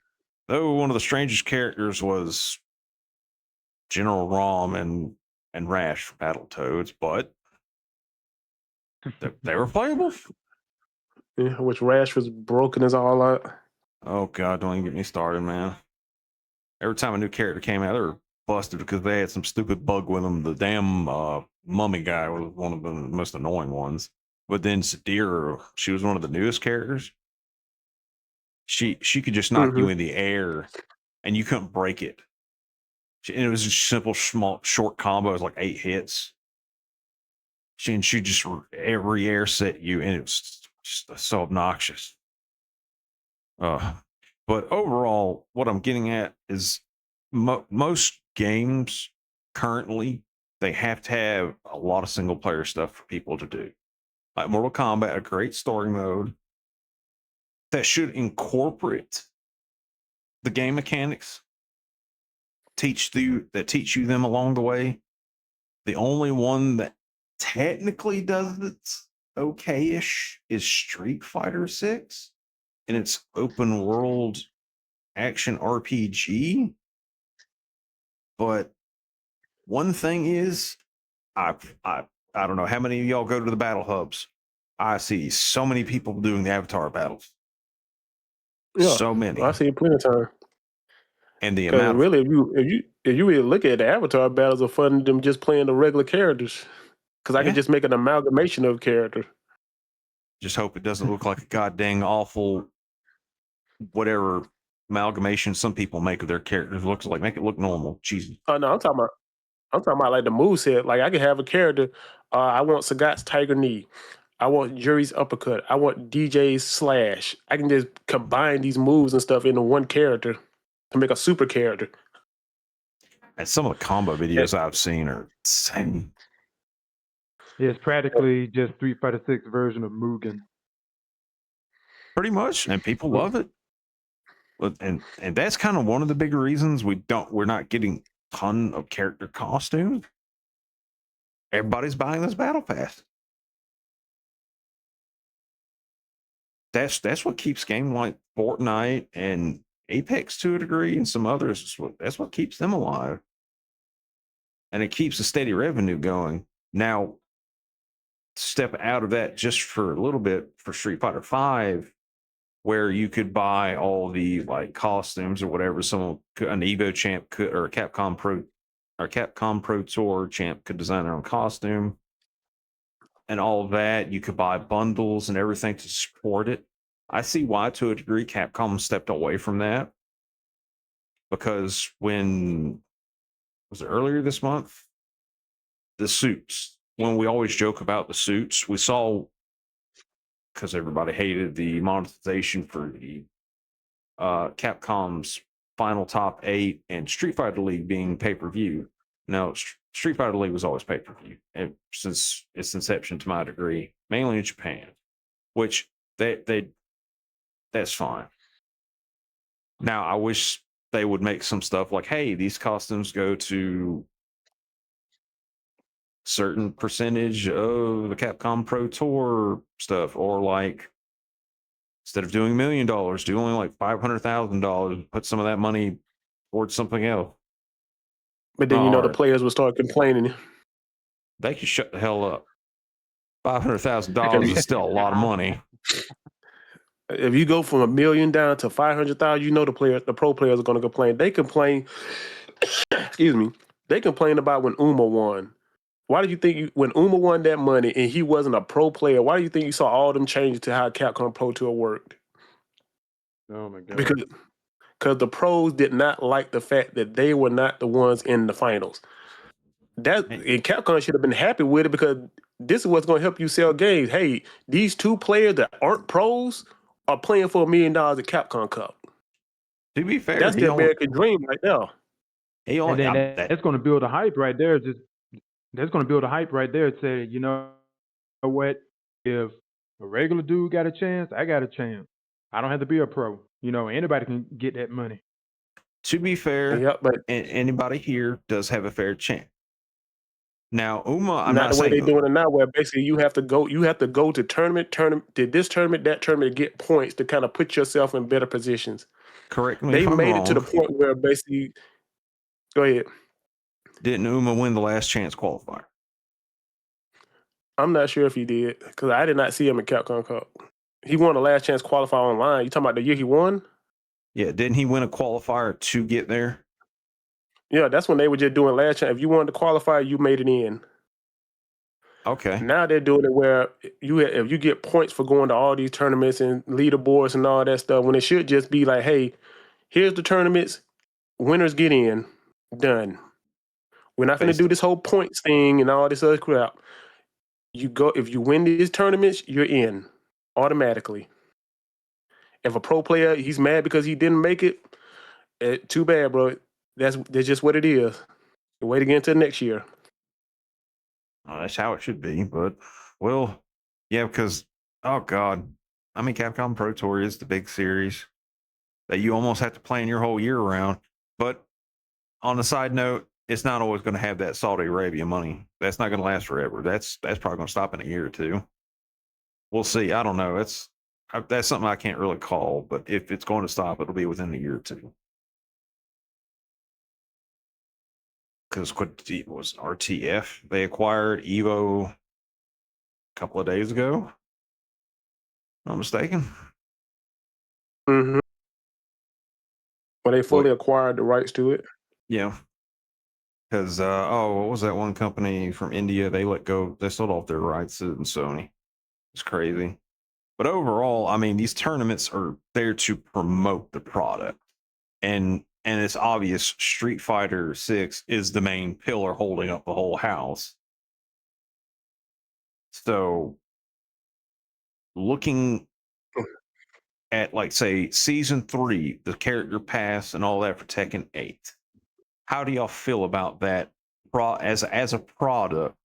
Though one of the strangest characters was General Rom and Rash from Battletoads, but they were playable. Yeah, which Rash was broken as all out. Oh God, don't even get me started, man. Every time a new character came out, they were busted because they had some stupid bug with them. The damn mummy guy was one of the most annoying ones. But then Sadira, she was one of the newest characters. She could just knock you in the air, and you couldn't break it. And it was just simple, small, short combos, like 8 hits. She just every air set you, and it was just so obnoxious. But overall, what I'm getting at is most games currently, they have to have a lot of single player stuff for people to do. Like Mortal Kombat, a great story mode that should incorporate the game mechanics, teach you them along the way. The only one that technically does it okay-ish is Street Fighter 6, and it's open world action RPG. But one thing is, I I don't know how many of y'all go to the battle hubs. I see so many people doing the avatar battles. Yeah, So many. I see it plenty of time. And the Because amount of really, if you really look at it, the avatar battles are fun than them just playing the regular characters. Because I Yeah. can just make an amalgamation of characters. just hope it doesn't look like a goddamn awful whatever amalgamation some people make of their characters looks like. Make it look normal. Jesus. Oh no, I'm talking about like the moveset. Like I can have a character. I want Sagat's Tiger Knee. I want Jury's uppercut. I want DJ's slash. I can just combine these moves and stuff into one character to make a super character. And some of the combo videos I've seen are insane. Yeah, it's practically just Street Fighter 6 version of Mugen. Pretty much. And people love it. And that's kind of one of the big reasons we're not getting a ton of character costumes. Everybody's buying this battle pass. That's what keeps games like Fortnite and Apex to a degree and some others. That's what keeps them alive. And it keeps a steady revenue going. Now, step out of that just for a little bit for Street Fighter V, where you could buy all the like costumes or whatever. An Evo champ could, or a Capcom Pro Tour champ could design their own costume, and all of that. You could buy bundles and everything to support it. I see why, to a degree, Capcom stepped away from that, because when was it earlier this month? The suits. When we always joke about the suits, we saw, because everybody hated the monetization for the Capcom's Final Top 8 and Street Fighter League being pay-per-view. Now, Street Fighter League was always pay-per-view since its inception, to my degree, mainly in Japan, which that's fine. Now, I wish they would make some stuff like, hey, these costumes go to certain percentage of the Capcom Pro Tour stuff, or like, instead of doing $1 million, do only like $500,000, put some of that money towards something else. But then the players will start complaining. They could shut the hell up. $500,000 is still a lot of money. If you go from $1 million down to 500,000, the pro players are going to complain. They complain. Excuse me. They complain about when Uma won. Why did you think when Uma won that money and he wasn't a pro player? Why do you think you saw all them changes to how Capcom Pro Tour worked? Oh my god! Because the pros did not like the fact that they were not the ones in the finals. And Capcom should have been happy with it, because this is what's going to help you sell games. Hey, these two players that aren't pros are playing for $1 million at Capcom Cup. To be fair, that's the American dream right now. That's going to build a hype right there. That's going to build a hype right there. Say, you know what? If a regular dude got a chance, I got a chance. I don't have to be a pro. Anybody can get that money. To be fair, but anybody here does have a fair chance. Now, Uma, I'm not the way saying they're doing it now, where basically you have to go to tournament, did this tournament, that tournament, to get points to kind of put yourself in better positions. Correct me They if I'm made wrong. it to the point where basically, go ahead. Didn't Uma win the last chance qualifier? I'm not sure if he did, because I did not see him at Capcom Cup. He won the last chance qualifier online. You talking about the year he won? Yeah, didn't he win a qualifier to get there? Yeah, that's when they were just doing last chance. If you wanted to qualify, you made it in. Okay. Now they're doing it where if you get points for going to all these tournaments and leaderboards and all that stuff, when it should just be like, hey, here's the tournaments, winners get in, done. We're not going to do this whole points thing and all this other crap. If you win these tournaments, you're in automatically. If a pro player, he's mad because he didn't make it, too bad, bro. That's just what it is. Wait again until next year. That's how it should be. But, well, yeah, because, oh, God. I mean, Capcom Pro Tour is the big series that you almost have to plan your whole year around. But on a side note, it's not always going to have that Saudi Arabia money. That's not going to last forever. That's probably going to stop in a year or two. We'll see. I don't know. That's something I can't really call. But if it's going to stop, it'll be within a year or two. Because what was RTF? They acquired Evo couple of days ago. If I'm not mistaken. Mm-hmm. When they fully What? acquired the rights to it. Yeah. Because what was that one company from India? They sold off their rights to Sony. It's crazy. But overall, I mean, these tournaments are there to promote the product. And it's obvious Street Fighter 6 is the main pillar holding up the whole house. So looking at, like, say, season 3, the character pass and all that for Tekken 8. How do y'all feel about that as a product?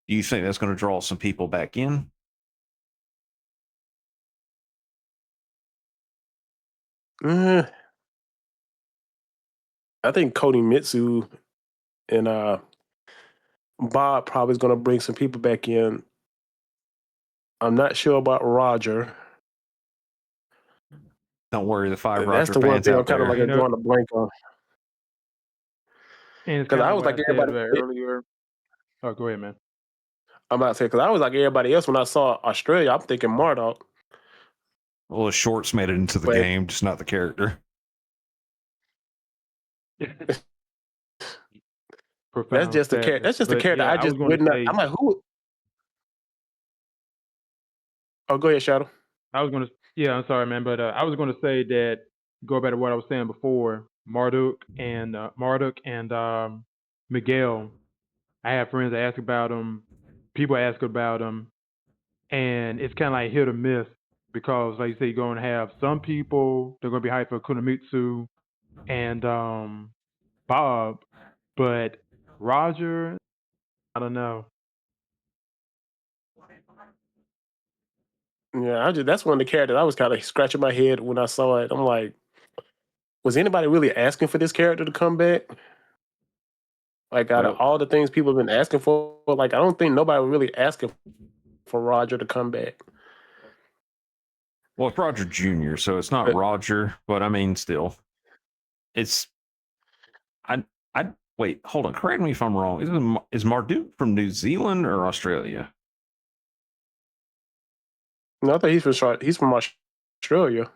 Do you think that's going to draw some people back in? I think Cody Mitsu and Bob probably is going to bring some people back in. I'm not sure about Roger. Don't worry, the 5 That's Roger the one fans thing I'm out kind of there. like drawing a blank on. And it's Because kind I of was what like I said everybody. earlier. Oh, go ahead, man. I'm not saying because I was like everybody else when I saw Australia. I'm thinking Marduk. Well, the shorts made it into the But game, just not the character. that's Profound just the character. sadness. That's just the But character. yeah, I I was just going to would not. say, I'm like, who? Oh, go ahead, Shadow. I'm sorry, man, but I was going to say that, go back to what I was saying before, Marduk and Miguel. I have friends that ask about them. People ask about them, and it's kind of like hit or miss because, like you say, you're going to have some people they're going to be hyped for Kunimitsu and Bob, but Roger, I don't know. Yeah, that's one of the characters I was kind of scratching my head when I saw it. I'm like, was anybody really asking for this character to come back? Like, out of Well, all the things people have been asking for, like, I don't think nobody was really asking for Roger to come back. it's Roger Jr., so it's not But Roger, but I mean, still, it's I wait. Hold on, correct me if I'm wrong. Is Marduk from New Zealand or Australia? no, I think he's from Australia.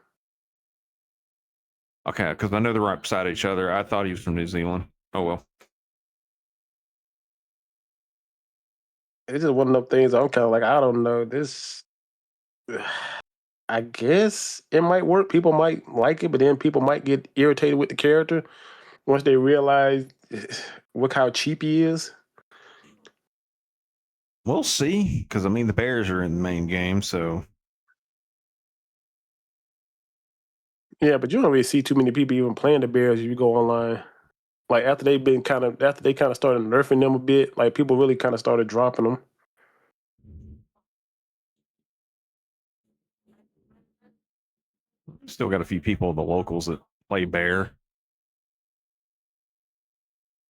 Okay, because I know they're right beside each other. I thought he was from New Zealand. Oh well. It's just one of those things. I'm kind of like, I don't know. This, I guess it might work. People might like it, but then people might get irritated with the character once they realize look how cheap he is. We'll see, because I mean the Bears are in the main game, so Yeah, but you don't really see too many people even playing the Bears if you go online. Like after they kind of started nerfing them a bit, like people really kind of started dropping them. still got a few people in the locals that play Bear.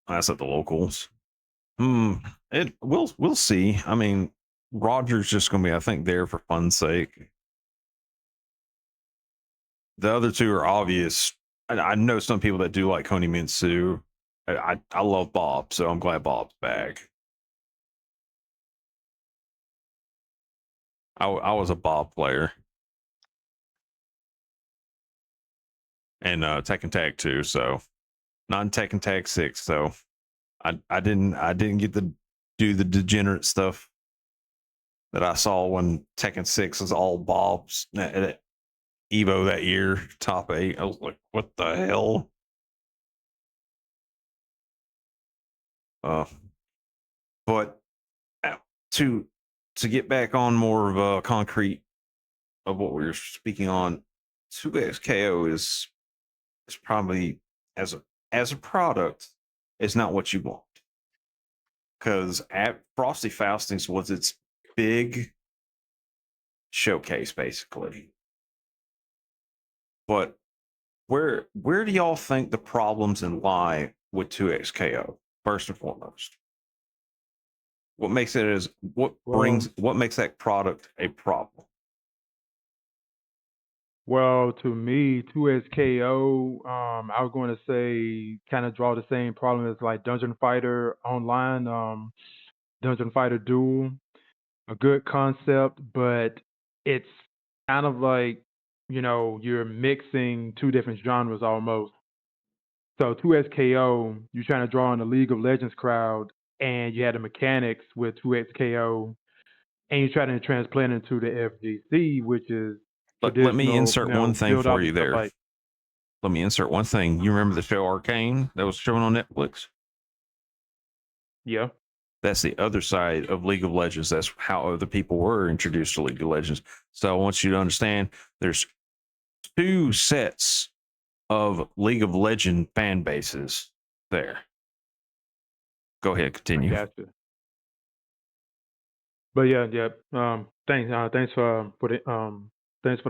That's at the locals. We'll see. I mean, Roger's just going to be, I think, there for fun's sake. The other two are obvious. I know some people that do like Koni Minsu. I love Bob, so I'm glad Bob's back. I was a Bob player, and Tekken Tag 2, so not in Tekken Tag 6. So I didn't get to do the degenerate stuff that I saw when Tekken 6 was all Bob's at Evo that year, top 8. I was like, what the hell? But to get back on more of a concrete of what we were speaking on, 2XKO is probably as a product is not what you want, because at Frosty Faustings was its big showcase basically. But where do y'all think the problems in lie with 2XKO first and foremost? What makes that product a problem? Well, to me, 2SKO, I was going to say kind of draw the same problem as like Dungeon Fighter Online, Dungeon Fighter Duel. a good concept, but it's kind of like, you're mixing two different genres almost. So 2XKO, you're trying to draw in the League of Legends crowd, and you had the mechanics with 2XKO, and you try to transplant it into the FGC, which is Let me traditional, insert one thing build up for and you stuff there. like. Let me insert one thing. You remember the show Arcane that was shown on Netflix? Yeah. That's the other side of League of Legends. That's how other people were introduced to League of Legends. So I want you to understand there's two sets of League of Legend fan bases there. Go ahead, I continue. gotcha. But yeah. Thanks. Thanks for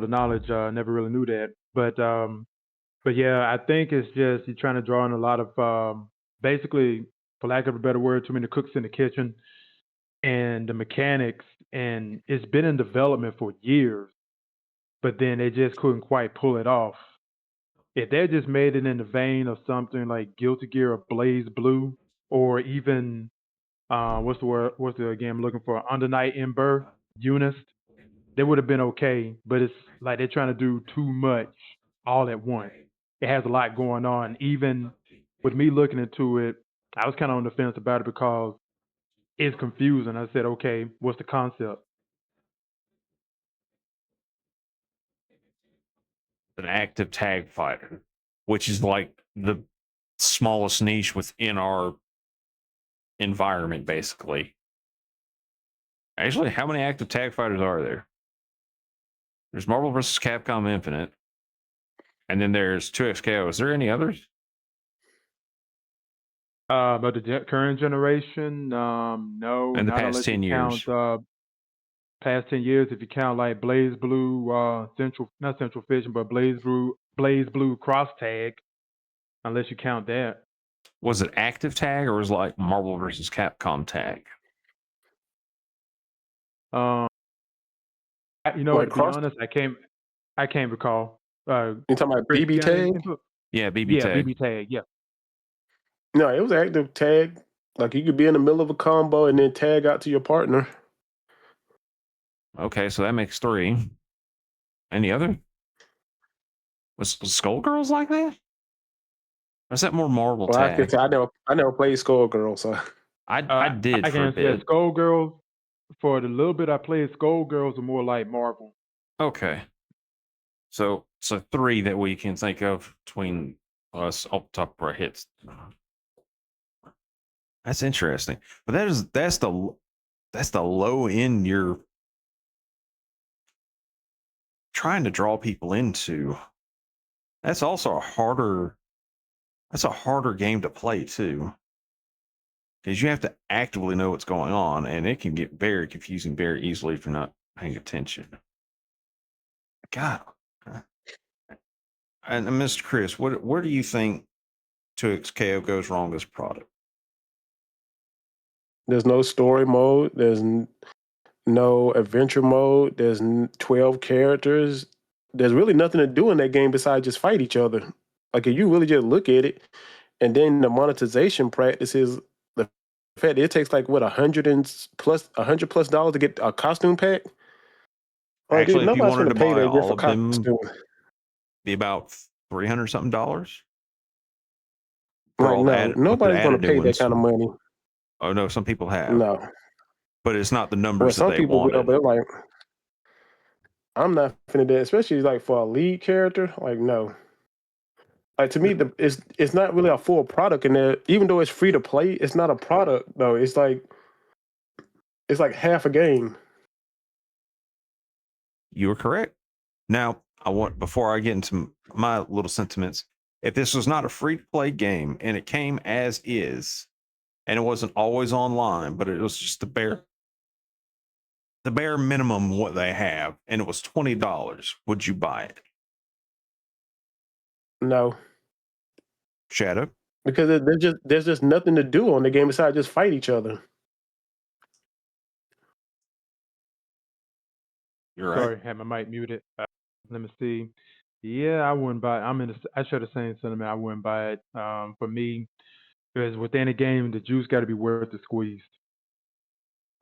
the knowledge. Never really knew that. But yeah, I think it's just you're trying to draw in a lot of basically, for lack of a better word, too many cooks in the kitchen, and the mechanics, and it's been in development for years, but then they just couldn't quite pull it off. If they just made it in the vein of something like Guilty Gear or Blaze Blue, or even what's the word? What's the game I'm looking for? Under Night Ember, Eunice, they would have been okay. But it's like they're trying to do too much all at once. It has a lot going on. Even with me looking into it, I was kind of on the fence about it because it's confusing. I said, okay, what's the concept? An active tag fighter, which is like the smallest niche within our environment, basically. Actually, how many active tag fighters are there? There's Marvel vs. Capcom Infinite, and then there's 2XKO. Is there any others? But the current generation, no, In the not past unless you 10 count years? past 10 years. If you count like Blaze Blue, not Central Fiction, but Blaze Blue Cross Tag, unless you count that. Was it active tag or was it like Marvel vs. Capcom tag? Um, Like to be cross. honest, I can't recall. You talking about Chris, you BB got any tag? input? Yeah, BB Yeah, tag. BB Tag. Yeah. No, it was active tag. Like you could be in the middle of a combo and then tag out to your partner. Okay, so that makes 3. Any other? Was Skullgirls like that? Or is that more Marvel Well, I can tag? say I never played Skullgirl, so I did I for a can say bit. Skullgirls. For the little bit I played, Skullgirls are more like Marvel. Okay. So 3 that we can think of between us off the top of our heads. That's interesting. But that's the low end you're trying to draw people into. That's also a harder game to play too. Because you have to actively know what's going on, and it can get very confusing very easily if you're not paying attention. God. And Mr. Chris, where do you think 2XKO goes wrong as a product? there's no story mode. There's no adventure mode. There's 12 characters. There's really nothing to do in that game besides just fight each other. Like if you really just look at it, and then the monetization practices, the fact that it takes like what $100+ to get a costume pack. Like dude, Actually, if you nobody's wanted gonna to pay buy that good all for of them, costume. be about $300 something for Like all the no, added with the nobody's gonna added new pay that ones. kind of money. Oh no, some people have, No. but it's not the Well, numbers that some they people will, wanted. but like I'm not finna do that, especially like for a lead character. Like no. Like to me, it's not really a full product in there. Even though it's free to play, it's not a product though. It's like half a game. You were correct. Now, before I get into my little sentiments, if this was not a free to play game and it came as is, and it wasn't always online, but it was just the bare minimum what they have, and it was $20, would you buy it? No, Shadow, because there's just nothing to do on the game besides just fight each other. you're right. Sorry, had my mic muted. Let me see. Yeah, I wouldn't buy it. I share the same sentiment. I wouldn't buy it. For me, because within a game, the juice got to be worth the squeeze.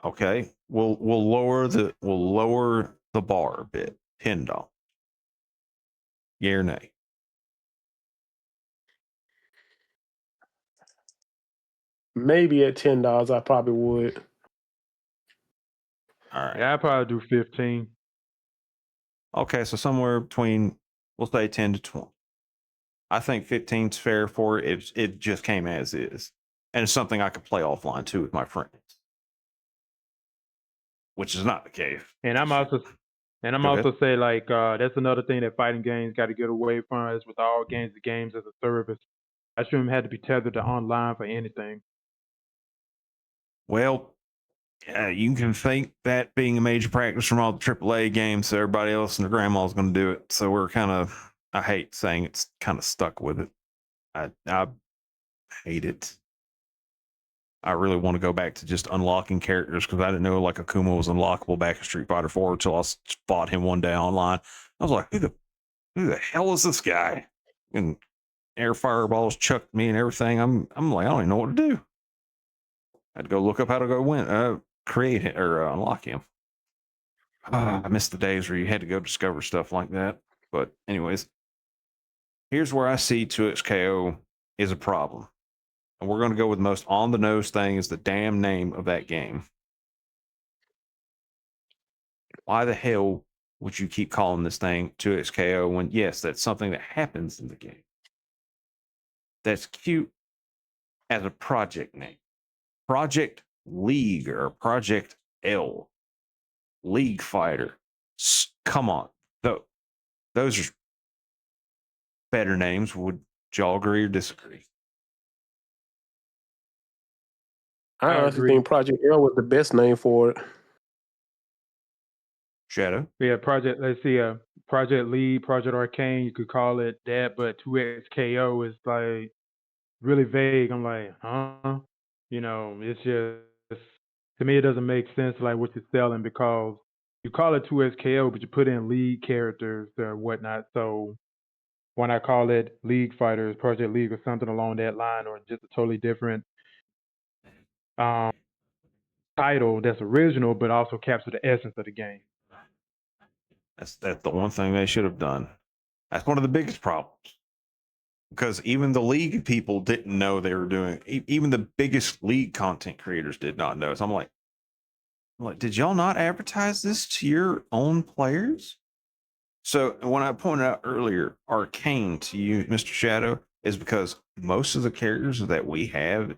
Okay, we'll lower the bar a bit. $10. Yay or nay? Maybe at $10, I probably would. All right. Yeah, I'd probably do 15. Okay, so somewhere between, we'll say 10 to 20. I think 15 is fair for it. It just came as is, and it's something I could play offline too with my friends, which is not the case. And I'm also Go ahead. say like that's another thing that fighting games got to get away from is with all games, the games as a service. I shouldn't have had to be tethered to online for anything. Well, you can think that being a major practice from all the AAA games, so everybody else and their grandma's going to do it. So we're kind of, I hate saying it's kind of stuck with it. I hate it. I really want to go back to just unlocking characters because I didn't know like Akuma was unlockable back in Street Fighter 4 until I fought him one day online. I was like, who the hell is this guy? And air fireballs chucked me and everything. I'm like, I don't even know what to do. I had to go look up how to go create it or unlock him. I missed the days where you had to go discover stuff like that. But anyways, here's where I see 2XKO is a problem. And we're going to go with the most on the nose thing is the damn name of that game. Why the hell would you keep calling this thing 2XKO when, yes, that's something that happens in the game? That's cute as a project name. Project League or Project L. League Fighter. Come on. Those are better names. Would y'all agree or disagree? I honestly agree. think Project L was the best name for it. Shadow? Yeah, let's see, Project Lead, Project Arcane, you could call it that, but 2XKO is like really vague. I'm like, huh? You know, it's just, to me, it doesn't make sense like what you're selling because you call it 2XKO, but you put in lead characters or whatnot. So why not call it League Fighters, Project League, or something along that line, or just a totally different title that's original, but also capture the essence of the game. That's the one thing they should have done. That's one of the biggest problems. Because even the league people didn't know they were doing. Even the biggest league content creators did not know. So I'm like, did y'all not advertise this to your own players? So when I pointed out earlier, Arcane to you, Mr. Shadow, is because most of the characters that we have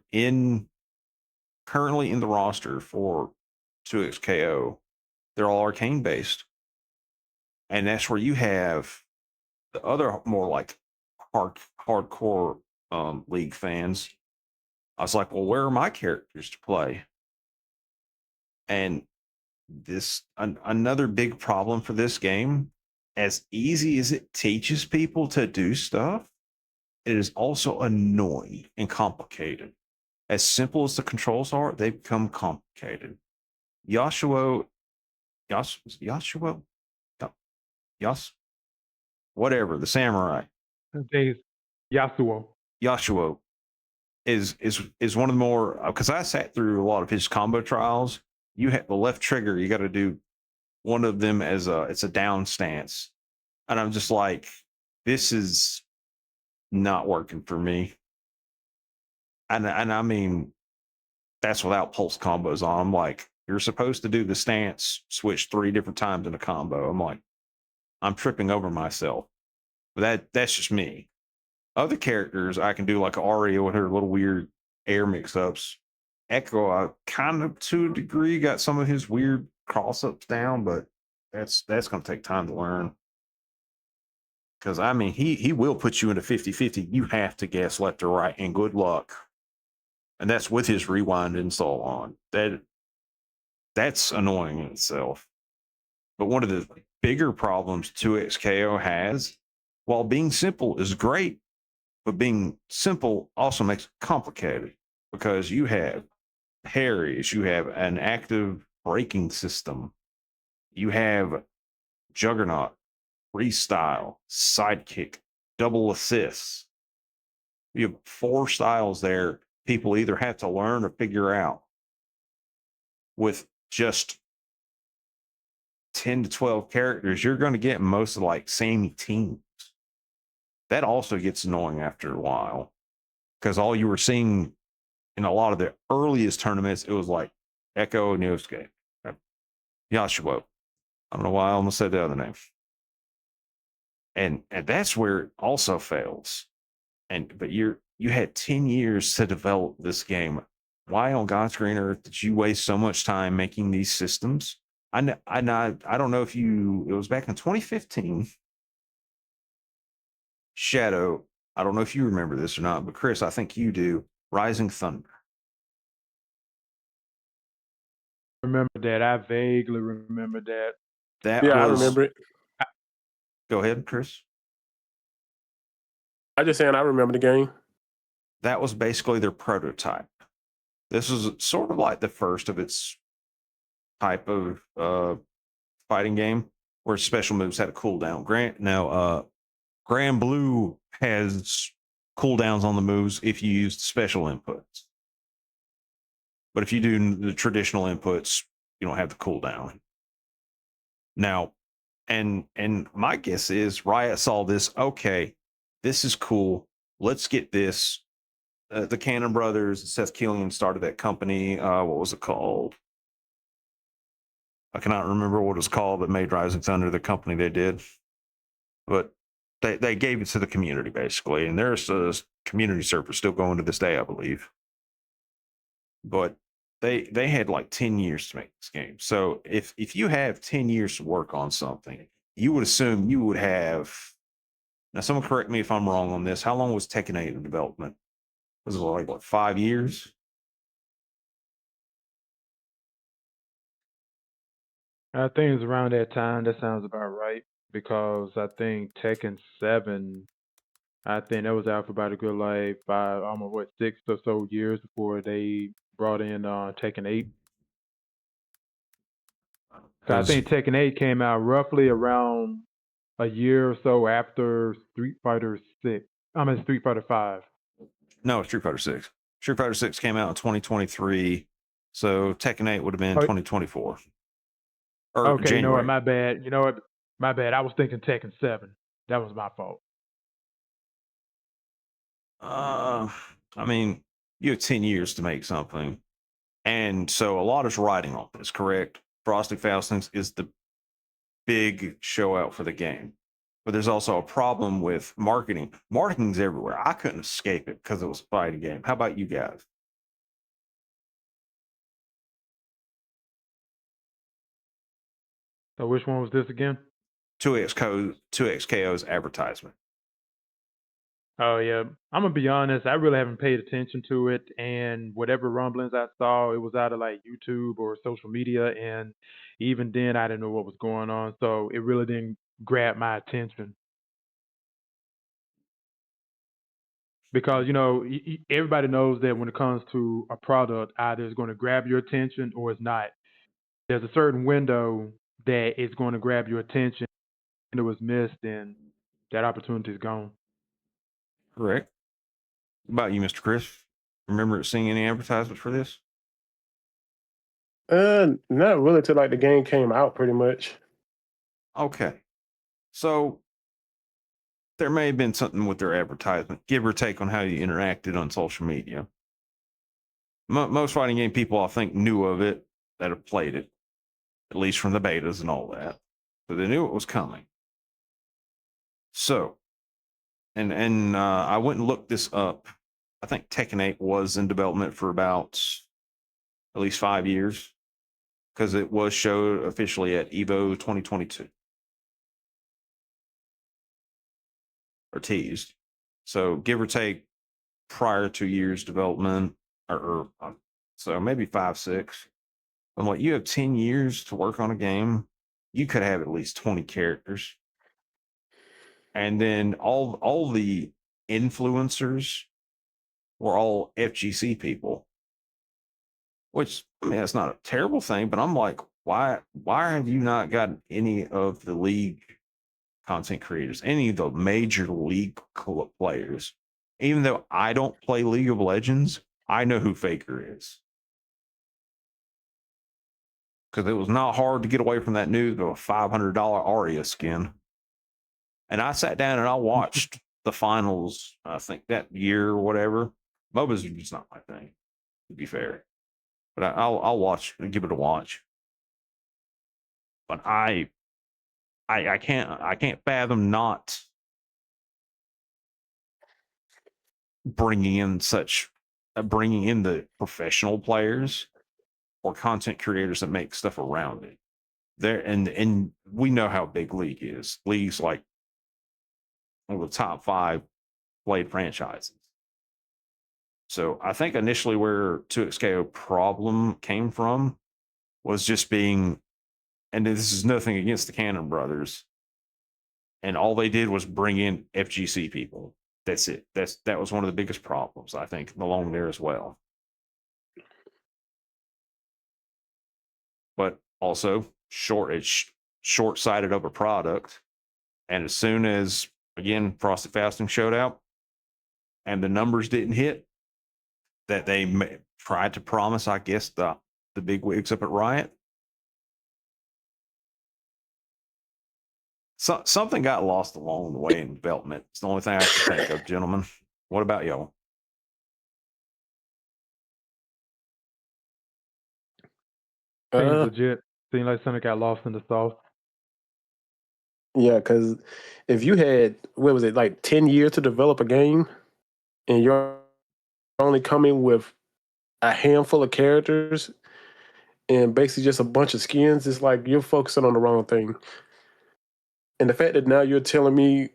currently in the roster for 2XKO, they're all Arcane based, and that's where you have the other more like hardcore league fans. I was like, well, where are my characters to play? And another big problem for this game, as easy as it teaches people to do stuff, it is also annoying and complicated. As simple as the controls are, they become complicated. Yasuo, whatever, the samurai. Yasuo. Is one of the more, because I sat through a lot of his combo trials. You have the left trigger, you got to do one of them as it's a down stance, and I'm just like, this is not working for me. And I mean, that's without pulse combos on. I'm like, you're supposed to do the stance switch 3 different times in a combo. I'm like, I'm tripping over myself. But that's just me. Other characters, I can do like Aria with her little weird air mix-ups. Echo, I kind of to a degree got some of his weird cross-ups down, but that's going to take time to learn. Because, I mean, he will put you into 50-50. You have to guess left or right, and good luck. And that's with his rewind install on. That's annoying in itself. But one of the bigger problems 2XKO has, while being simple is great, but being simple also makes it complicated because you have parries, you have an active braking system, you have Juggernaut, freestyle, sidekick, double assists. You have 4 styles there people either have to learn or figure out. With just 10 to 12 characters, you're going to get most of like samey teams. That also gets annoying after a while because all you were seeing in a lot of the earliest tournaments, it was like Echo, Niosuke, Yashua. I don't know why I almost said the other name. And that's where it also fails. But you had 10 years to develop this game. Why on God's green earth did you waste so much time making these systems? I don't know if it was back in 2015. Shadow, I don't know if you remember this or not, but Chris, I think you do. Rising Thunder. Remember that? I vaguely remember that. That Yeah, I was. remember it. Go ahead, Chris. I just saying I remember the game. That was basically their prototype. This was sort of like the first of its type of fighting game where special moves had a cooldown. Grand Blue has cooldowns on the moves if you use special inputs. But if you do the traditional inputs, you don't have the cooldown. Now, and my guess is Riot saw this, okay, this is cool. Let's get this. The Cannon Brothers, Seth Killian started that company. What was it called? I cannot remember what it was called that made Rising Thunder the company they did. But they gave it to the community, basically. And there's a community server still going to this day, I believe. But they had like 10 years to make this game. So if you have 10 years to work on something, you would assume you would have. Now, someone correct me if I'm wrong on this. How long was Tekken 8 in development? Was it like, what, 5 years? I think it's around that time. That sounds about right because I think Tekken 7, I think that was out for about a good like 5, almost 6 or so years before they brought in Tekken 8. So I think Tekken 8 came out roughly around a year or so after Street Fighter 6. Street Fighter 5. No, Street Fighter 6. Street Fighter 6 came out in 2023. So Tekken 8 would have been Oh, 2024. Or okay, you know what? January. My bad. You know what? My bad. I was thinking Tekken 7. That was my fault. I mean, you have 10 years to make something. And so a lot is riding on this, correct? Frosty Faustings is the big show out for the game. But there's also a problem with marketing. Marketing's everywhere. I couldn't escape it because it was a fighting game. How about you guys? So which one was this again? 2XKO's advertisement. Oh yeah, I'm gonna be honest. I really haven't paid attention to it, and whatever rumblings I saw, it was out of like YouTube or social media, and even then, I didn't know what was going on, so it really didn't grab my attention. Because everybody knows that when it comes to a product, either it's going to grab your attention or it's not. There's a certain window that it's going to grab your attention, and it was missed, and that opportunity is gone. Correct. What about you, Mr. Chris? Remember seeing any advertisements for this? Not really till like the game came out, pretty much. Okay. So there may have been something with their advertisement, give or take on how you interacted on social media. Most fighting game people, I think, knew of it that have played it, at least from the betas and all that. So they knew it was coming. So, and I went and looked this up. I think Tekken 8 was in development for about at least 5 years because it was showed officially at EVO 2022 or teased. So give or take prior 2 years development or so maybe 5, 6. I'm like, you have 10 years to work on a game. You could have at least 20 characters. And then all the influencers were all FGC people, which I mean that's not a terrible thing, but I'm like, why have you not got any of the league content creators, any of the major league players? Even though I don't play League of Legends, I know who Faker is. because it was not hard to get away from that news of a $500 Aria skin. And I sat down and I watched the finals, I think that year or whatever. MOBAs are just not my thing, to be fair. But I'll watch and give it a watch. But I can't fathom not bringing in the professional players or content creators that make stuff around it. There and we know how big League is. League's like one of the top 5 played franchises. So I think initially where 2XKO problem came from was just being, and this is nothing against the Cannon brothers, and all they did was bring in FGC people. That's it. That was one of the biggest problems, I think, along there as well. But also short-sighted of a product. And as soon as, again, Frosted Fasting showed out and the numbers didn't hit that they tried to promise, I guess, the big wigs up at Riot, something got lost along the way in development. It's the only thing I can think of, gentlemen. What about y'all? Seems legit. Seems like something got lost in the sauce. Yeah, because if you had, what was it, like 10 years to develop a game, and you're only coming with a handful of characters and basically just a bunch of skins, it's like you're focusing on the wrong thing. And the fact that now you're telling me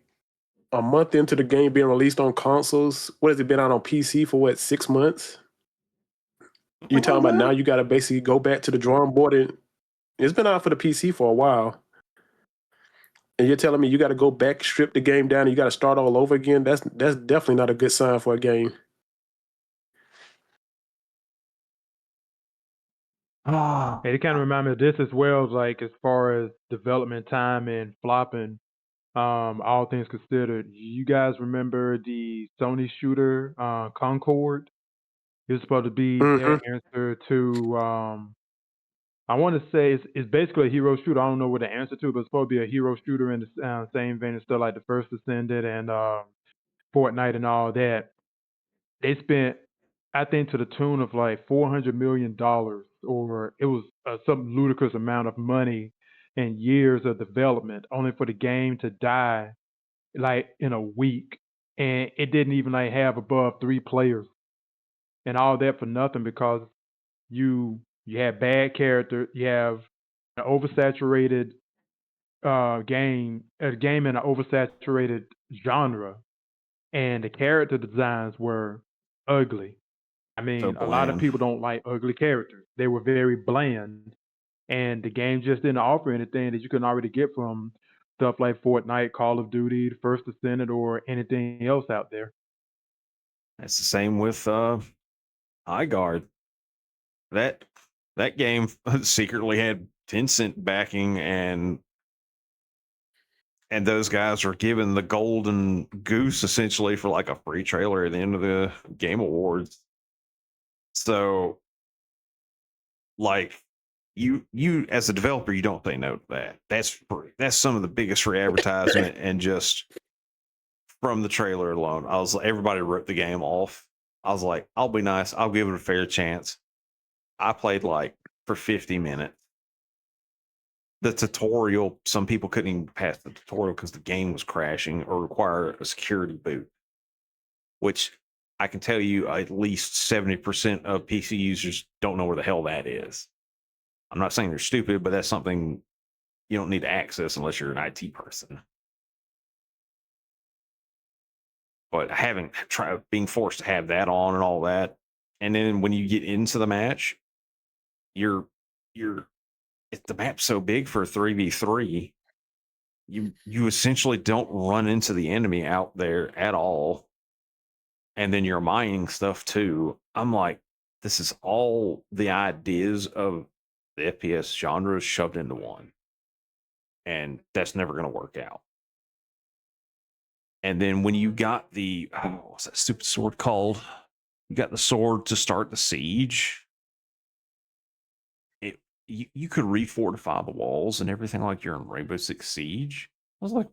a month into the game being released on consoles, what has it been out on PC for, what, 6 months? You're talking about now you got to basically go back to the drawing board, and it's been out for the PC for a while. And you're telling me you got to go back, strip the game down, and you got to start all over again? That's definitely not a good sign for a game. Hey, it kind of remind me of this as well, like as far as development time and flopping, all things considered. You guys remember the Sony shooter, Concord? It was supposed to be their answer to, I want to say it's basically a hero shooter. I don't know what the answer to, but it's supposed to be a hero shooter in the same vein as stuff like the First Ascended and Fortnite and all that. They spent, I think, to the tune of like $400 million, or it was some ludicrous amount of money and years of development, only for the game to die like in a week, and it didn't even like have above 3 players, and all that for nothing because you have bad character, you have an oversaturated game, a game in an oversaturated genre, and the character designs were ugly. I mean, a lot of people don't like ugly characters. They were very bland, and the game just didn't offer anything that you can already get from stuff like Fortnite, Call of Duty, the First Ascendant, or anything else out there. That's the same with iGuard. That game secretly had Tencent backing, and those guys are given the golden goose essentially for like a free trailer at the end of the Game Awards. So, like, you as a developer, you don't say no to that. That's some of the biggest free advertisement, and just from the trailer alone, everybody wrote the game off. I was like, I'll be nice. I'll give it a fair chance. I played like for 50 minutes. The tutorial, some people couldn't even pass the tutorial because the game was crashing or require a security boot, which I can tell you at least 70% of PC users don't know where the hell that is. I'm not saying they're stupid, but that's something you don't need to access unless you're an IT person. But being forced to have that on and all that, and then when you get into the match, the map's so big for a 3v3, you essentially don't run into the enemy out there at all, and then you're mining stuff too. I'm like, this is all the ideas of the FPS genre shoved into one, and that's never going to work out. And then when you got what's that stupid sword called? You got the sword to start the siege. you could refortify the walls and everything like you're in Rainbow Six Siege. I was like,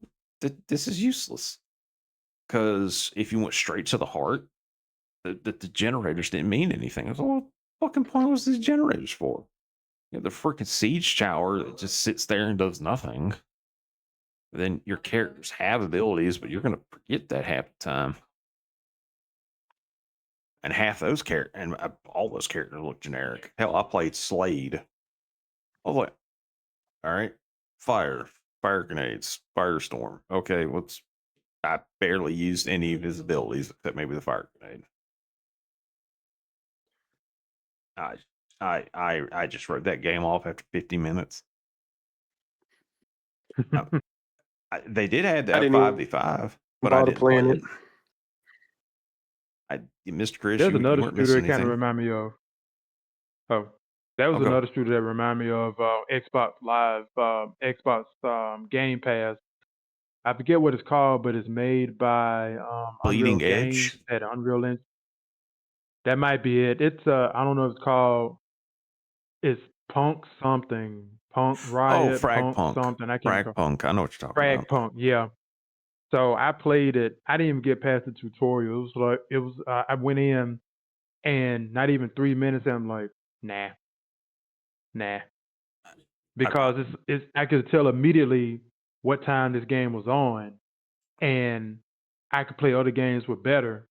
this is useless. Because if you went straight to the heart, the generators didn't mean anything. I was like, what fucking point was these generators for? You know, the freaking siege tower that just sits there and does nothing. Then your characters have abilities, but you're gonna forget that half the time. And half those characters, and all those characters look generic. Hell, I played Slade. I was like, all right, fire grenades, firestorm. Okay, I barely used any of his abilities except maybe the fire grenade. I just wrote that game off after 50 minutes. They did add the I didn't even 5v5, but I bother didn't play playing it. it. Mr. Chris, There's you another weren't shooter missing that kind of anything. remind me of. Oh, that was Okay. another shooter that remind me of Xbox Live, Xbox Game Pass. I forget what it's called, but it's made by Unreal Bleeding Games. Edge. At Unreal Engine. That might be it. It's I don't know if it's called. It's Punk something, Punk Oh, Riot, Frag Punk Punk. something. I can't Frag recall. Punk. I know what you're talking Frag about. Punk, yeah. So I played it. I didn't even get past the tutorial. It was. I went in, and not even 3 minutes. And I'm like, nah, because it's. I could tell immediately what time this game was on, and I could play other games with better.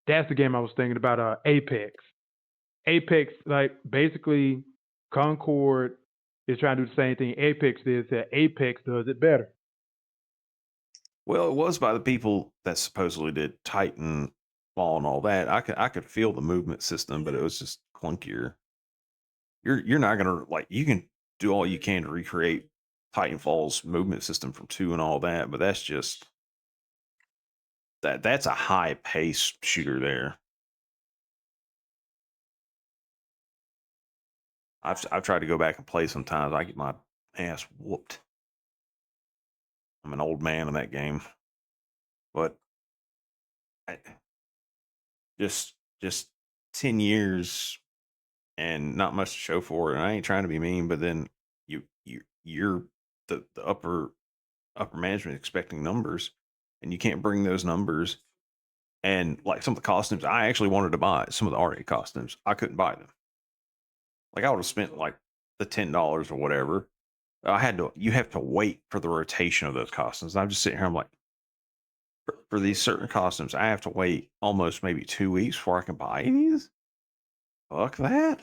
That's the game I was thinking about. Apex. Apex, like basically, Concord is trying to do the same thing Apex did. That Apex does it better. Well, it was by the people that supposedly did Titanfall and all that. I could feel the movement system, but it was just clunkier. You're not gonna like you can do all you can to recreate Titanfall's movement system from 2 and all that, but that's just that's a high pace shooter there. I've tried to go back and play sometimes. I get my ass whooped. I'm an old man in that game, but I, just 10 years and not much to show for it. And I ain't trying to be mean, but then you're the upper management expecting numbers, and you can't bring those numbers. And like some of the costumes, I actually wanted to buy some of the RA costumes. I couldn't buy them. Like I would have spent like the $10 or whatever. You have to wait for the rotation of those costumes. And I'm just sitting here, I'm like, for these certain costumes, I have to wait almost maybe 2 weeks before I can buy these. Fuck that.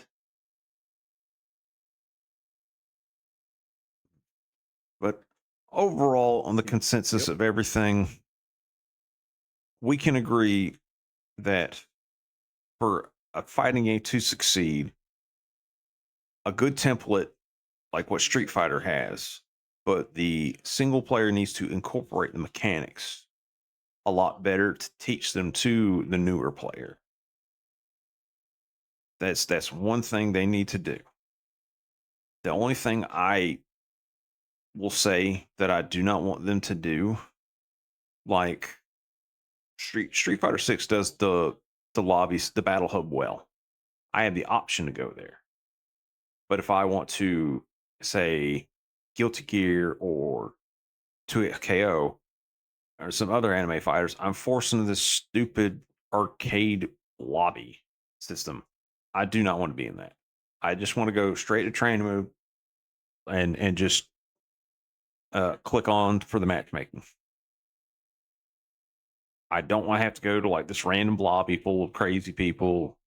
But overall, on the consensus of everything, we can agree that for a fighting game to succeed, a good template like what Street Fighter has, but the single player needs to incorporate the mechanics a lot better to teach them to the newer player. That's one thing they need to do. The only thing I will say that I do not want them to do, like Street Fighter 6 does the lobbies, the battle hub well. I have the option to go there. But if I want to say Guilty Gear or 2KO or some other anime fighters, I'm forced into this stupid arcade lobby system. I do not want to be in that. I just want to go straight to training mode and just click on for the matchmaking. I don't want to have to go to like this random lobby full of crazy people.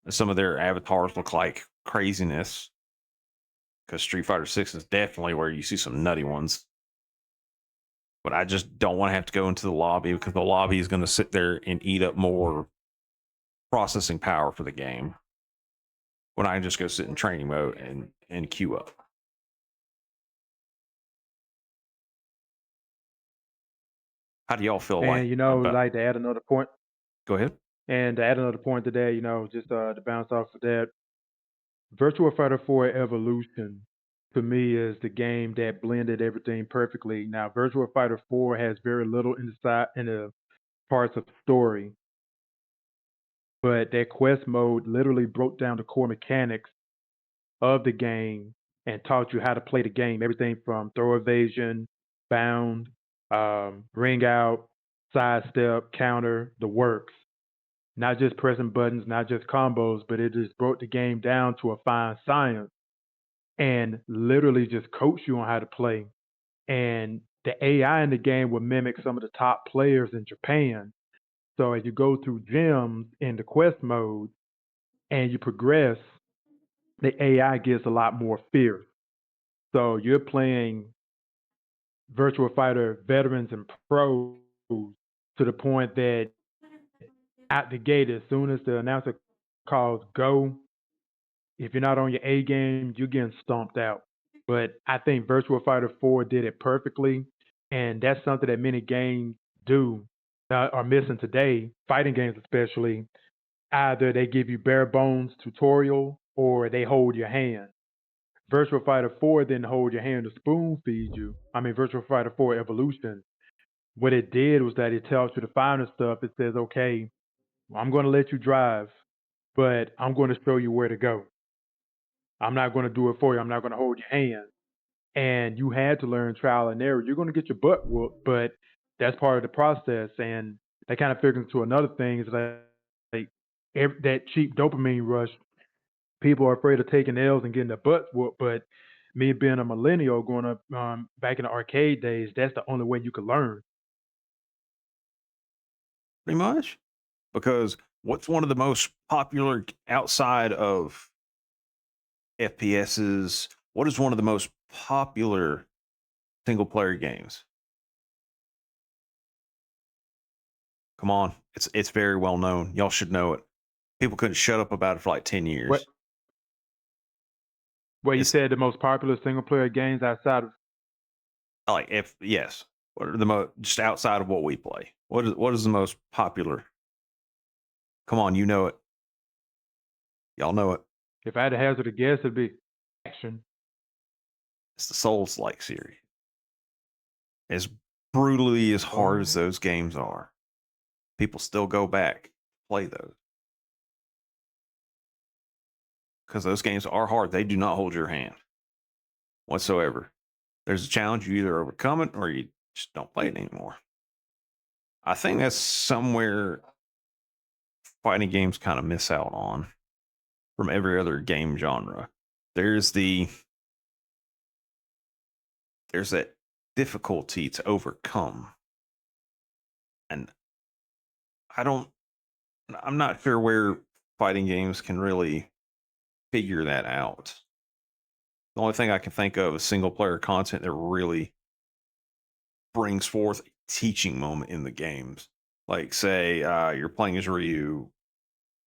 Some of their avatars look like craziness, because Street Fighter 6 is definitely where you see some nutty ones. But I just don't want to have to go into the lobby, because the lobby is going to sit there and eat up more processing power for the game when I can just go sit in training mode and queue up. How do y'all feel And about? like to add another point, Go ahead. and to add another point to that, just to bounce off of that, Virtua Fighter 4 Evolution to me is the game that blended everything perfectly. Now, Virtua Fighter 4 has very little in the parts of the story, but that quest mode literally broke down the core mechanics of the game and taught you how to play the game. Everything from throw evasion, bound, ring out, sidestep, counter, the works. Not just pressing buttons, not just combos, but it just broke the game down to a fine science and literally just coached you on how to play. And the AI in the game would mimic some of the top players in Japan. So as you go through gyms in the quest mode and you progress, the AI gets a lot more fierce. So you're playing Virtual Fighter veterans and pros to the point that at the gate, as soon as the announcer calls go, if you're not on your A game, you're getting stomped out. But I think Virtual Fighter 4 did it perfectly, and that's something that many games do are missing today. Fighting games, especially, either they give you bare bones tutorial or they hold your hand. Virtual Fighter 4 didn't hold your hand to spoon feed you. I mean, Virtual Fighter 4 Evolution. What it did was that it tells you the finer stuff. It says, okay, I'm going to let you drive, but I'm going to show you where to go. I'm not going to do it for you. I'm not going to hold your hand. And you had to learn trial and error. You're going to get your butt whooped, but that's part of the process. And that kind of figures into another thing is like that cheap dopamine rush. People are afraid of taking L's and getting their butts whooped. But me being a millennial, going up back in the arcade days, that's the only way you could learn. Pretty much. Because what's one of the most popular outside of FPSs? What is one of the most popular single player games? Come on, it's very well known. Y'all should know it. People couldn't shut up about it for like 10 years. Well, you said the most popular single player games outside of like yes. What are the most just outside of what we play? What is the most popular? Come on, you know it. Y'all know it. If I had to hazard a guess, it'd be action. It's the Souls-like series. As brutally as hard as those games are, people still go back play those because those games are hard. They do not hold your hand whatsoever. There's a challenge, you either overcome it or you just don't play it anymore. I think that's somewhere fighting games kind of miss out on from every other game genre. There's that difficulty to overcome. And I'm not sure where fighting games can really figure that out. The only thing I can think of is single player content that really brings forth a teaching moment in the games. Like, say, you're playing as Ryu,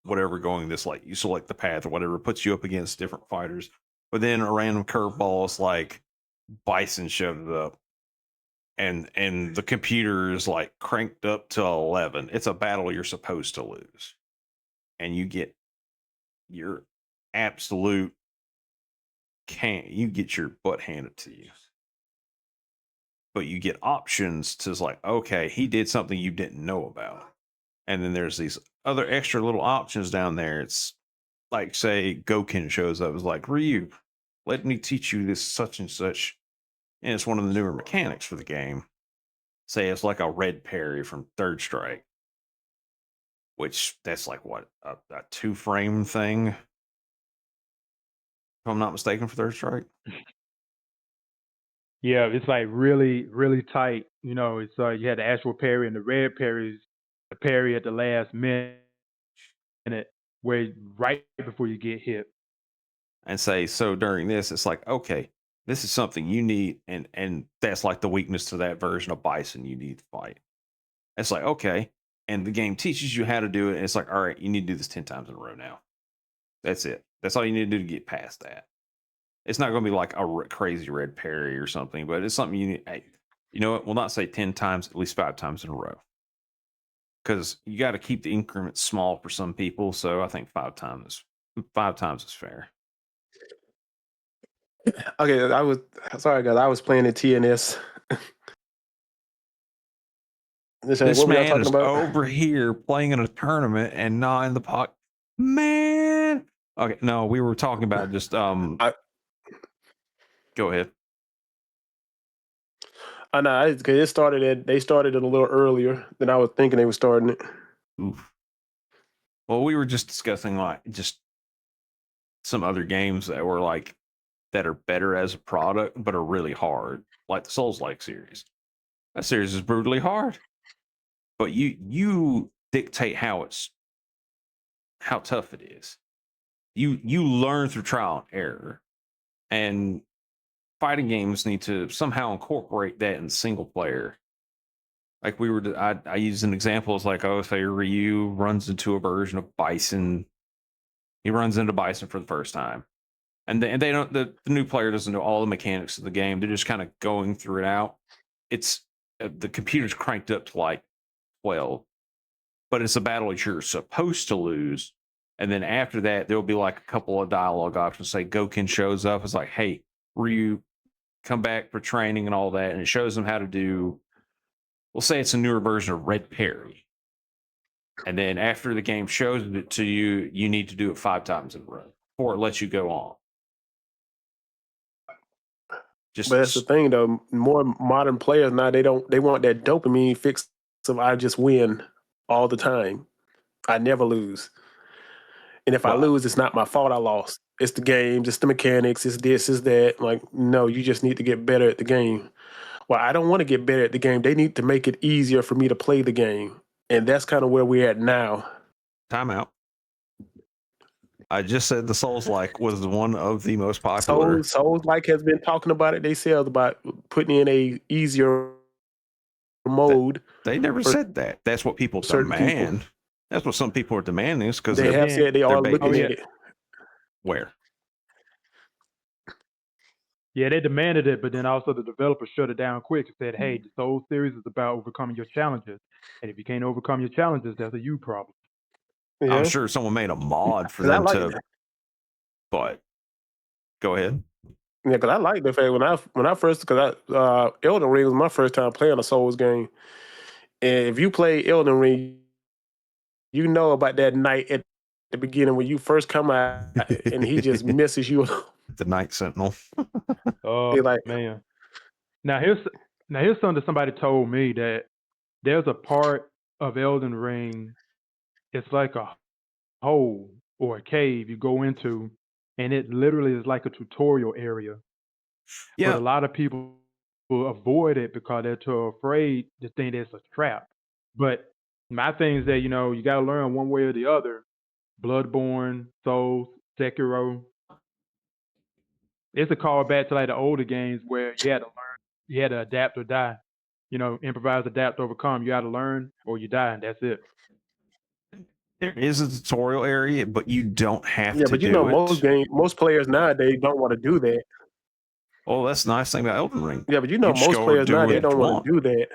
whatever, going this, like, you select the path or whatever, puts you up against different fighters. But then a random curveball is like Bison shows up and the computer is like cranked up to 11. It's a battle you're supposed to lose. And you get your absolute you get your butt handed to you. But you get options to like, okay, he did something you didn't know about. And then there's these other extra little options down there. It's like, say, Gokin shows up. It's like, Ryu, let me teach you this such and such. And it's one of the newer mechanics for the game. Say it's like a red parry from Third Strike, which that's like what, a 2-frame thing, if I'm not mistaken, for Third Strike. Yeah, it's like really, really tight. You know, it's you had the actual parry and the red parries, the parry at the last minute, where right before you get hit. And say, so during this, it's like, okay, this is something you need, and that's like the weakness to that version of Bison you need to fight. It's like, okay, and the game teaches you how to do it, and it's like, all right, you need to do this 10 times in a row now. That's it. That's all you need to do to get past that. It's not going to be like a crazy red parry or something, but it's something you need. Hey, you know what? We'll not say 10 times, at least 5 times in a row. Because you got to keep the increments small for some people. So I think 5 times is fair. Okay, sorry guys, I was playing at TNS. This man is over here playing in a tournament and not in the pot. Man. Okay, no, we were talking about just Go ahead. I know because they started it a little earlier than I was thinking they were starting it. Oof. Well, we were just discussing like just some other games that were like that are better as a product, but are really hard, like the Souls-like series. That series is brutally hard, but you dictate how tough it is. You learn through trial and error, and fighting games need to somehow incorporate that in single player. Like I use an example as like, oh, say Ryu runs into a version of Bison. He runs into Bison for the first time, and they don't. The new player doesn't know all the mechanics of the game. They're just kind of going through it out. It's the computer's cranked up to like 12, but it's a battle that you're supposed to lose. And then after that, there'll be like a couple of dialogue options. Say Gokin shows up. It's like, hey, Ryu, come back for training and all that, and it shows them how to do. We'll say it's a newer version of Red Parry. And then after the game shows it to you, you need to do it 5 times in a row before it lets you go on. But that's the thing, though. More modern players now they want that dopamine fix of I just win all the time. I never lose, and if I lose, it's not my fault. I lost. It's the game. It's the mechanics. It's this. It's that. Like, no, you just need to get better at the game. Well, I don't want to get better at the game. They need to make it easier for me to play the game, and that's kind of where we're at now. Time out. I just said the Souls-like was one of the most popular. Souls-like has been talking about it themselves about putting in a easier mode. They never said that. That's what people demand. People. That's what some people are demanding. Is because they have said they are looking at it. Where? Yeah, they demanded it, but then also the developer shut it down quick and said, "Hey, the Souls series is about overcoming your challenges, and if you can't overcome your challenges, that's a you problem." Yeah. I'm sure someone made a mod for them to. But go ahead. Yeah, because I like the fact when I first Elden Ring was my first time playing a Souls game, and if you play Elden Ring, you know about that night at the beginning when you first come out and he just misses you. The Night Sentinel. Oh like, man! Now here's something somebody told me that there's a part of Elden Ring. It's like a hole or a cave you go into, and it literally is like a tutorial area. Yeah. But a lot of people will avoid it because they're too afraid to think it's a trap. But my thing is that, you got to learn one way or the other. Bloodborne, Souls, Sekiro. It's a callback to like the older games where you had to learn, you had to adapt or die. Improvise, adapt, overcome. You got to learn or you die, and that's it. There is a tutorial area, but you don't have to. Yeah, but most players nowadays don't want to do that. Oh, that's the nice thing about Elden Ring. Yeah, but most players nowadays don't want to do that.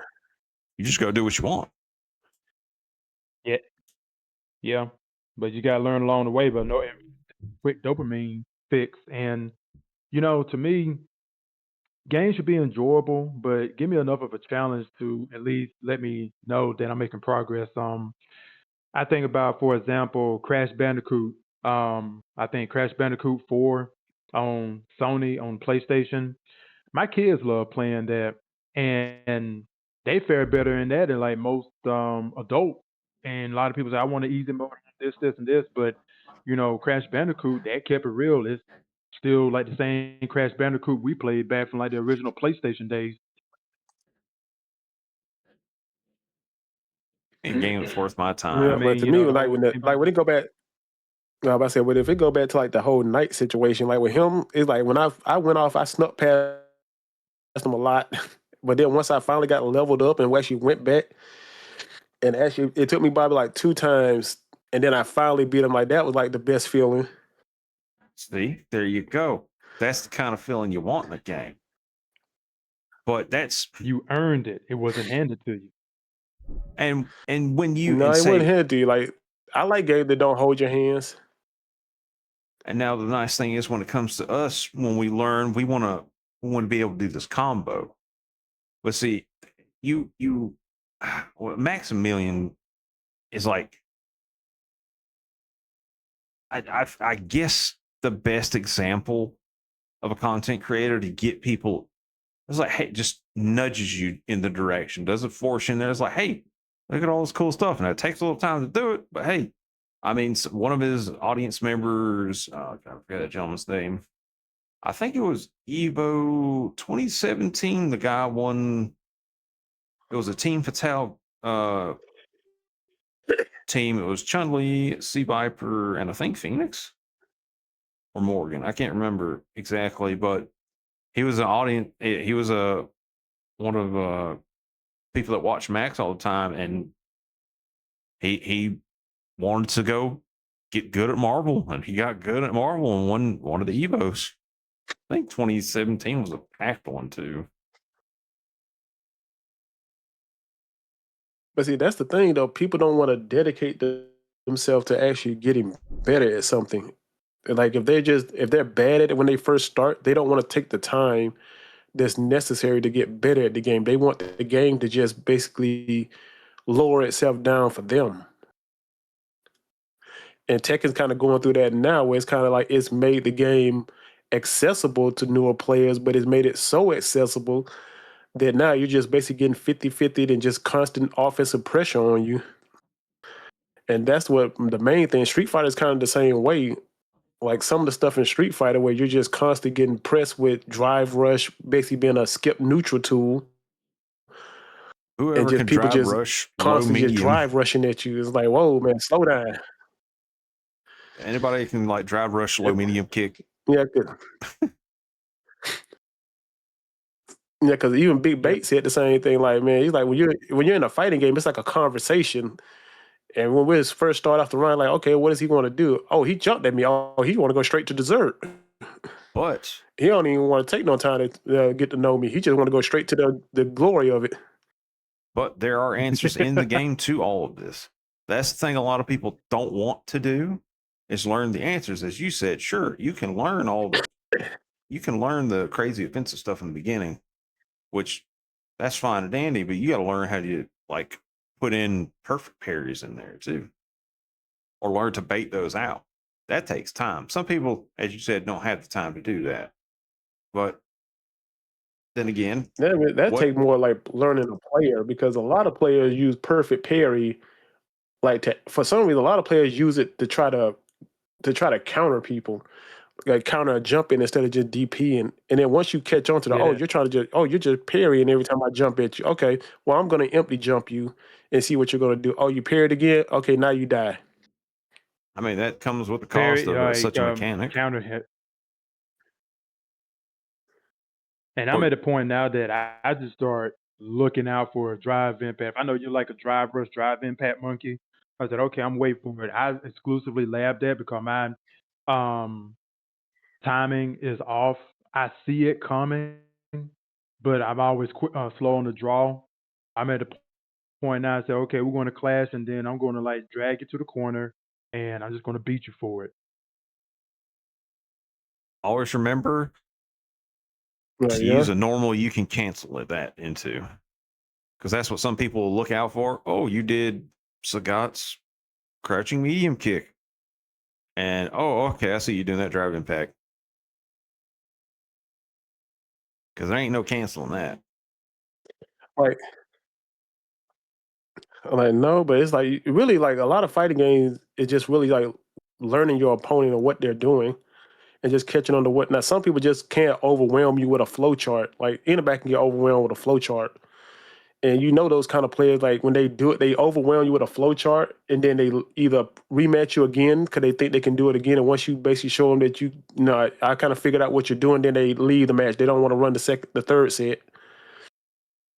You just go do what you want. Yeah. Yeah. But you got to learn along the way, but no quick dopamine fix. And, to me, games should be enjoyable, but give me enough of a challenge to at least let me know that I'm making progress. I think about, for example, Crash Bandicoot. I think Crash Bandicoot 4 on Sony on PlayStation. My kids love playing that, and they fare better in that than like most adults. And a lot of people say, "I want to easy mode, this, and this," but Crash Bandicoot that kept it real. It's still like the same Crash Bandicoot we played back from like the original PlayStation days. A game that's worth my time. Yeah, but to me, like when it go back, I said, but if it go back to like the whole night situation, like with him, it's like when I went off, I snuck past him a lot, but then once I finally got leveled up and actually went back, and actually it took me probably like 2 times, and then I finally beat him. Like that was like the best feeling. See, there you go. That's the kind of feeling you want in a game. But you earned it. It wasn't handed to you. And when you it wasn't handed to you. Like I like games that don't hold your hands. And now the nice thing is when it comes to us, when we learn, we want to be able to do this combo. But see, Maximilian is like, I guess the best example of a content creator to get people. It's like, hey, just nudges you in the direction, doesn't force you in there. It's like, hey, look at all this cool stuff. And it takes a little time to do it. But hey, I mean, one of his audience members, I forget that gentleman's name. I think it was Evo 2017. The guy won. It was a Team Fatale team. It was Chun-Li, Sea Viper, and I think Phoenix or Morgan. I can't remember exactly, but he was an audience. He was one of people that watch Max all the time, and he wanted to go get good at Marvel, and he got good at Marvel and won one of the Evos. I think 2017 was a packed one too. But see, that's the thing though. People don't want to dedicate themselves to actually getting better at something. Like if they're bad at it when they first start, they don't want to take the time that's necessary to get better at the game. They want the game to just basically lower itself down for them. And Tekken's kind of going through that now, where it's kind of like it's made the game accessible to newer players, but it's made it so accessible that now you're just basically getting 50-50 and just constant offensive pressure on you. And that's what the main thing. Street Fighter is kind of the same way. Like some of the stuff in Street Fighter where you're just constantly getting pressed with drive rush, basically being a skip neutral tool. Whoever and just can people drive just rush, constantly low, just medium. drive rushing at you. It's like, whoa, man, slow down. Anybody can like drive rush, low, medium, kick. Yeah, yeah, because even Big Bait said the same thing. Like, man, he's like, when you're in a fighting game, it's like a conversation. And when we first start off the run, like, okay, what is he going to do? Oh, he jumped at me. Oh, he want to go straight to dessert. But he don't even want to take no time to get to know me. He just want to go straight to the glory of it. But there are answers in the game to all of this. That's the thing a lot of people don't want to do is learn the answers. As you said, sure, you can learn the crazy offensive stuff in the beginning, which that's fine and dandy, but you got to learn how to like put in perfect parries in there too, or learn to bait those out. That takes time. Some people, as you said, don't have the time to do that. But then again, that take more like learning a player, because a lot of players use perfect parry. Like for some reason, a lot of players use it to try to counter people, like counter a jump in instead of just DPing. And then once you catch on to you're just parrying every time I jump at you. Okay, well I'm gonna empty jump you and see what you're gonna do. Oh, you parried again. Okay, now you die. I mean, that comes with the cost of such a mechanic. Counter hit. And I'm at a point now that I just start looking out for a drive impact. I know you're like a drive rush, drive impact monkey. I said, okay, I'm waiting for it. I exclusively lab that because my timing is off. I see it coming, but I'm always slow on the draw. I'm at a point now. I say, okay, we're going to clash, and then I'm going to like drag you to the corner, and I'm just going to beat you for it. Always remember to use a normal, you can cancel that into, because that's what some people will look out for. Oh, you did Sagat's crouching medium kick, and oh, okay, I see you doing that drive impact, because there ain't no canceling that. Like no, but it's like really like a lot of fighting games. It's just really like learning your opponent and what they're doing, and just catching on to what. Now some people just can't overwhelm you with a flow chart. Like anybody can get overwhelmed with a flow chart, and you know those kind of players. Like when they do it, they overwhelm you with a flow chart, and then they either rematch you again because they think they can do it again. And once you basically show them that I kind of figured out what you're doing, then they leave the match. They don't want to run the third set.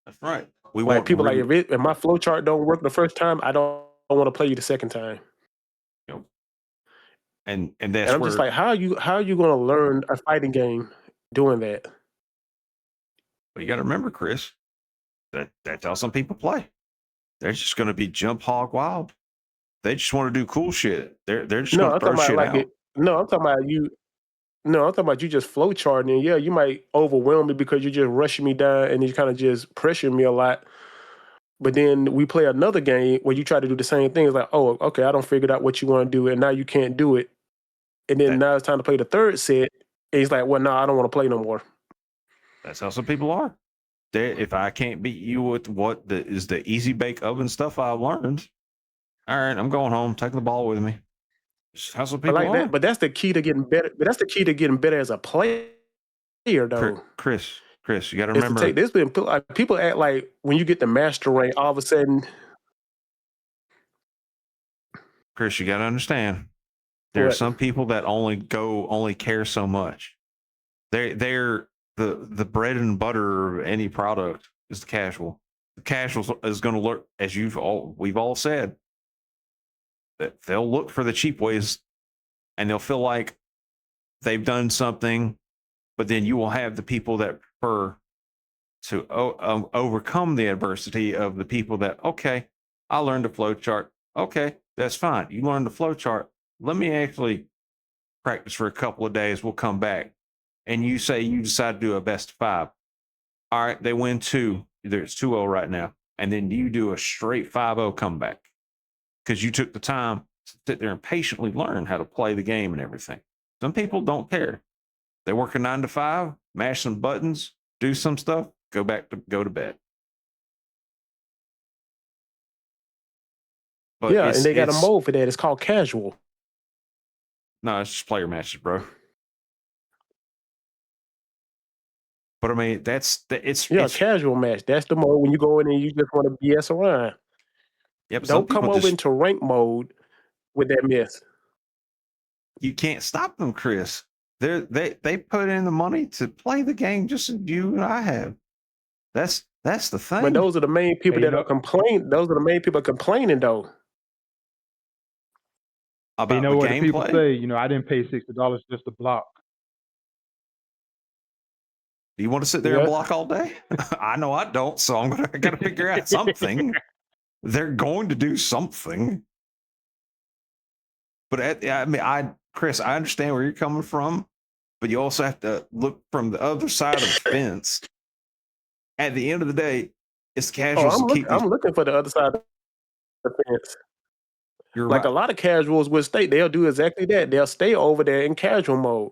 That's right. Like people like if my flow chart don't work the first time, I don't want to play you the second time. Yep. And I'm just like, how are you going to learn a fighting game doing that? Well, you got to remember, Chris, that's how some people play. They're just going to be jump hog wild. They just want to do cool shit. They're just going to throw shit out. No, I'm talking about you. No, I'm talking about you just flow charting. And yeah, you might overwhelm me because you're just rushing me down and you kind of just pressuring me a lot. But then we play another game where you try to do the same thing. It's like, oh, okay, I don't figure out what you want to do, and now you can't do it. And then now it's time to play the third set, And he's like, well, no, I don't want to play no more. That's how some people are. If I can't beat you with what is the easy bake oven stuff I've learned, all right, I'm going home, taking the ball with me. Just how some But people like are. that, but that's the key to getting better. But that's the key to getting better as a player, though. Chris, you got to Is to remember. take this. Like, people act like when you get the master rank, all of a sudden, Chris, you got to understand. There are some people that only care so much. They're the bread and butter of any product is the casual. The casual is going to look, as we've all said, that they'll look for the cheap ways, and they'll feel like they've done something, but then you will have the people that prefer to overcome the adversity of the people that, okay, I learned a flow chart. Okay, that's fine. You learned the flow chart. Let me actually practice for a couple of days. We'll come back. And you say you decide to do a best of 5. All right, they win 2. It's 2-0 right now. And then you do a straight 5-0 comeback because you took the time to sit there and patiently learn how to play the game and everything. Some people don't care. They work a 9 to 5, mash some buttons, do some stuff, go to bed. But yeah, and they got a mode for that. It's called casual. No, it's just player matches, bro. But I mean, it's casual match. That's the mode when you go in and you just want to BS around. Yep. Don't come over into rank mode with that mess. You can't stop them, Chris. They put in the money to play the game just as you and I have. That's the thing. But those are the main people that are complaining. Those are the main people complaining, though. About what gameplay? People say, I didn't pay $60 just to block. Do you want to sit there and block all day? I know I don't, so I got to figure out something. They're going to do something. But Chris, I understand where you're coming from, but you also have to look from the other side of the fence. At the end of the day, it's casuals. I'm looking for the other side of the fence. You're like right. A lot of casuals will stay. They'll do exactly that. They'll stay over there in casual mode.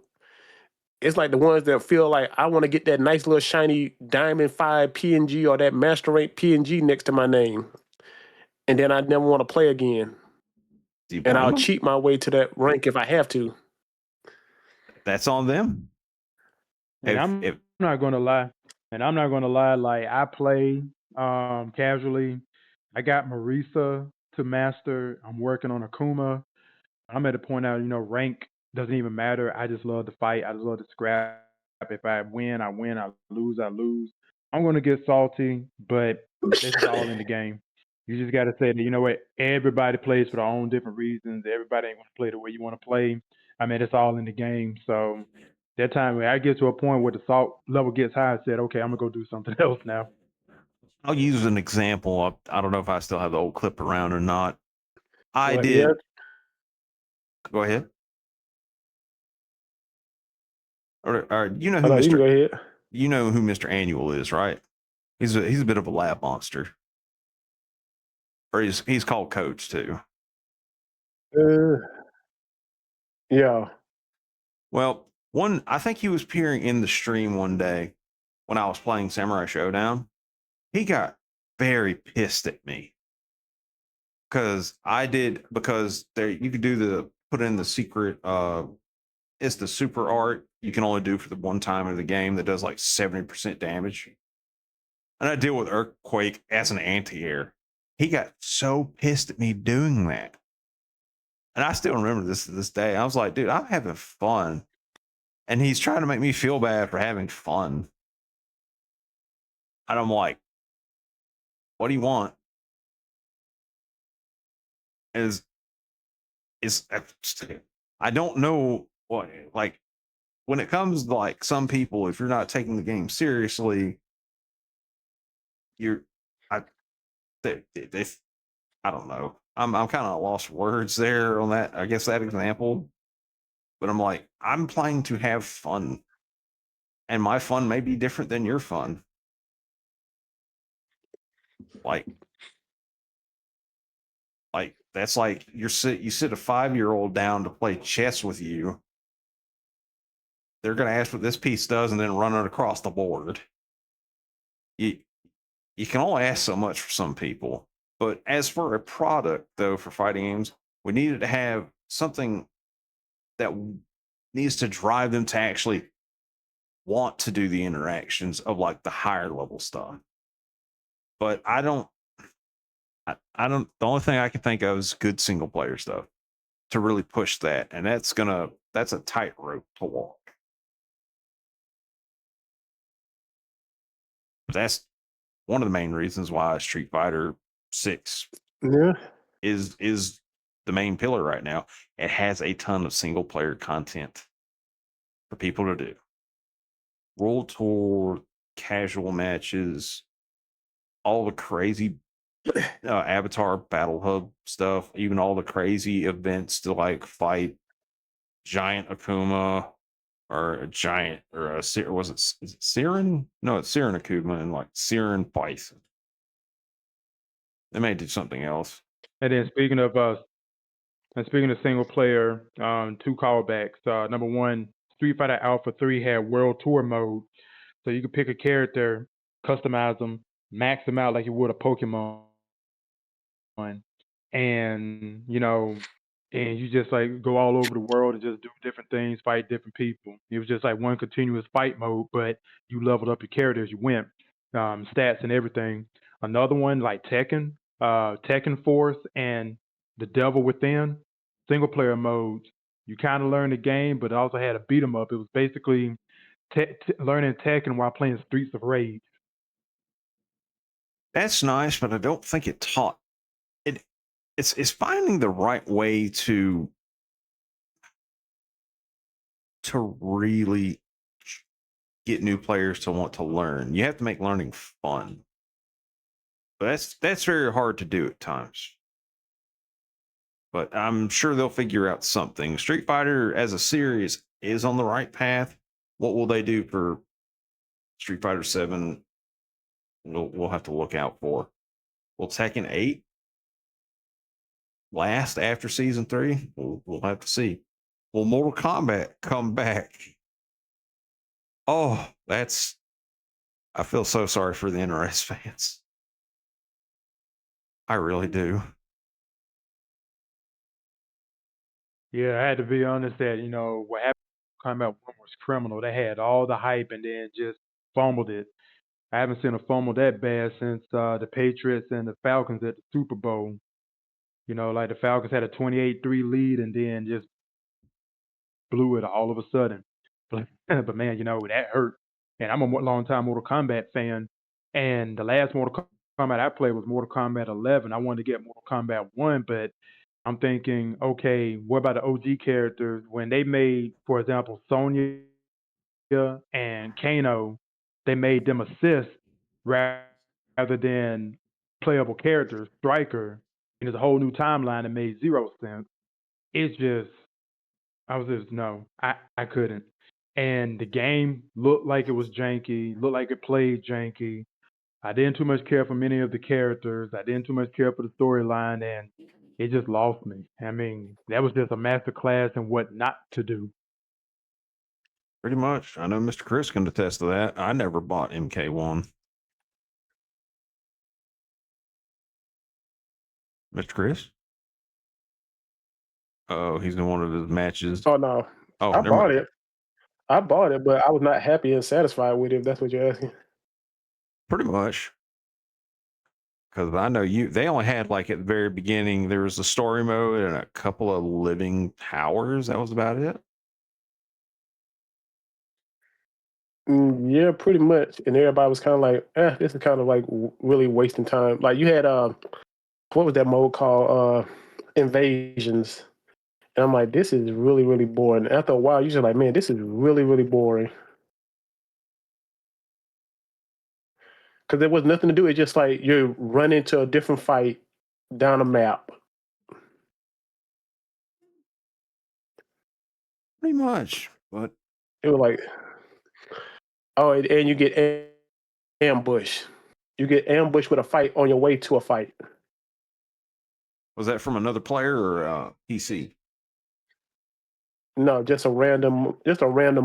It's like the ones that feel like I want to get that nice little shiny Diamond 5 PNG or that Master Rank PNG next to my name. And then I never want to play again. And I'll cheat my way to that rank if I have to. That's on them. And I'm not going to lie. Like, I play casually. I got Marisa to master. I'm working on Akuma. I'm at a point now, rank doesn't even matter. I just love to fight. I just love to scrap. If I win, I win. I lose, I lose. I'm going to get salty, but it's all in the game. You just got to say that, you know what, everybody plays for their own different reasons. Everybody ain't going to play the way you want to play. I mean, it's all in the game. So that time when I get to a point where the salt level gets high, I said, okay, I'm going to go do something else now. I'll use an example. I don't know if I still have the old clip around or not. I did. Yeah. Go ahead. Or you know who Mr. Go ahead. You know who Mr. Annual is, right? He's a bit of a lab monster. Or he's called Coach too. Yeah. Well, I think he was appearing in the stream one day when I was playing Samurai Showdown. He got very pissed at me because there you could put in the secret it's the super art you can only do for the one time of the game that does like 70% damage. And I deal with Earthquake as an anti-air. He got so pissed at me doing that. And I still remember this to this day. I was like, dude, I'm having fun. And he's trying to make me feel bad for having fun. And I'm like, what do you want? I don't know what, like, when it comes to like some people, if you're not taking the game seriously, I don't know. I'm kind of lost words there on that. I guess that example, but I'm like, I'm playing to have fun, and my fun may be different than your fun. Like that's like you sit a 5-year-old down to play chess with you, they're going to ask what this piece does and then run it across the board. You can only ask so much for some people. But as for a product, though, for fighting games, we needed to have something that needs to drive them to actually want to do the interactions of like the higher level stuff. But I don't, the only thing I can think of is good single player stuff to really push that. And that's a tightrope to walk. But that's one of the main reasons why Street Fighter 6 is the main pillar right now. It has a ton of single player content for people to do. World Tour, casual matches, all the crazy Avatar Battle Hub stuff, even all the crazy events to like fight giant Akuma or a giant or is it Siren? No, it's Siren Akuma and like Siren Bison. They may do something else. And then speaking of single player, 2 callbacks. Number one, Street Fighter Alpha 3 had World Tour mode, so you could pick a character, customize them, max them out like you would a Pokemon, and and you just like go all over the world and just do different things, fight different people. It was just like one continuous fight mode, but you leveled up your character as you went, stats and everything. Another one like Tekken Force and The Devil Within, single player modes. You kind of learned the game, but it also had a beat 'em up. It was basically learning Tekken while playing Streets of Rage. That's nice, but I don't think it taught it. It's finding the right way to really get new players to want to learn. You have to make learning fun, but that's very hard to do at times. But I'm sure they'll figure out something. Street Fighter as a series is on the right path. What will they do for Street Fighter 7? We'll have to look out for. Will Tekken 8 last after season 3? We'll have to see. Will Mortal Kombat come back? Oh, I feel so sorry for the NRS fans. I really do. Yeah, I had to be honest that, what happened with Combat 1 was criminal. They had all the hype and then just fumbled it. I haven't seen a fumble that bad since the Patriots and the Falcons at the Super Bowl. Like the Falcons had a 28-3 lead and then just blew it all of a sudden. But man, that hurt. And I'm a long-time Mortal Kombat fan. And the last Mortal Kombat I played was Mortal Kombat 11. I wanted to get Mortal Kombat 1, but I'm thinking, okay, what about the OG characters? When they made, for example, Sonya and Kano, they made them assists rather than playable characters. Striker, and there's a whole new timeline that made zero sense. It's just, I was just, no, I couldn't. And the game looked like it was janky, looked like it played janky. I didn't too much care for many of the characters. I didn't too much care for the storyline, and it just lost me. I mean, that was just a master class in what not to do. Pretty much. I know Mr. Chris can attest to that. I never bought MK1. Mr. Chris? Oh, he's in one of his matches. Oh no, Oh, I bought it. I bought it, but I was not happy and satisfied with it. If that's what you're asking. Pretty much. Because I know they only had like at the very beginning, there was a story mode and a couple of living towers. That was about it. Yeah, pretty much. And everybody was kind of like, this is kind of like really wasting time. Like you had, what was that mode called? Invasions. And I'm like, this is really, really boring. After a while, you're just like, man, this is really, really boring. Because there was nothing to do. It's just like you run into a different fight down a map. Pretty much. But it was like, oh, and you get ambush. You get ambushed with a fight on your way to a fight. Was that from another player or PC? No, just a random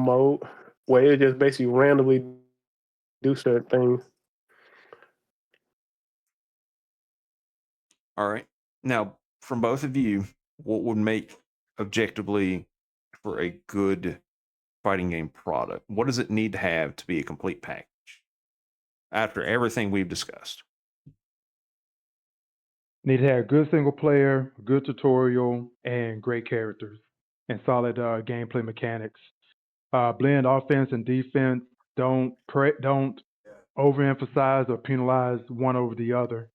mode where it just basically randomly do certain things. All right. Now, from both of you, what would make objectively for a good fighting game product? What does it need to have to be a complete package after everything we've discussed? Need to have good single player, good tutorial, and great characters, and solid gameplay mechanics. Blend offense and defense. Don't overemphasize or penalize one over the other.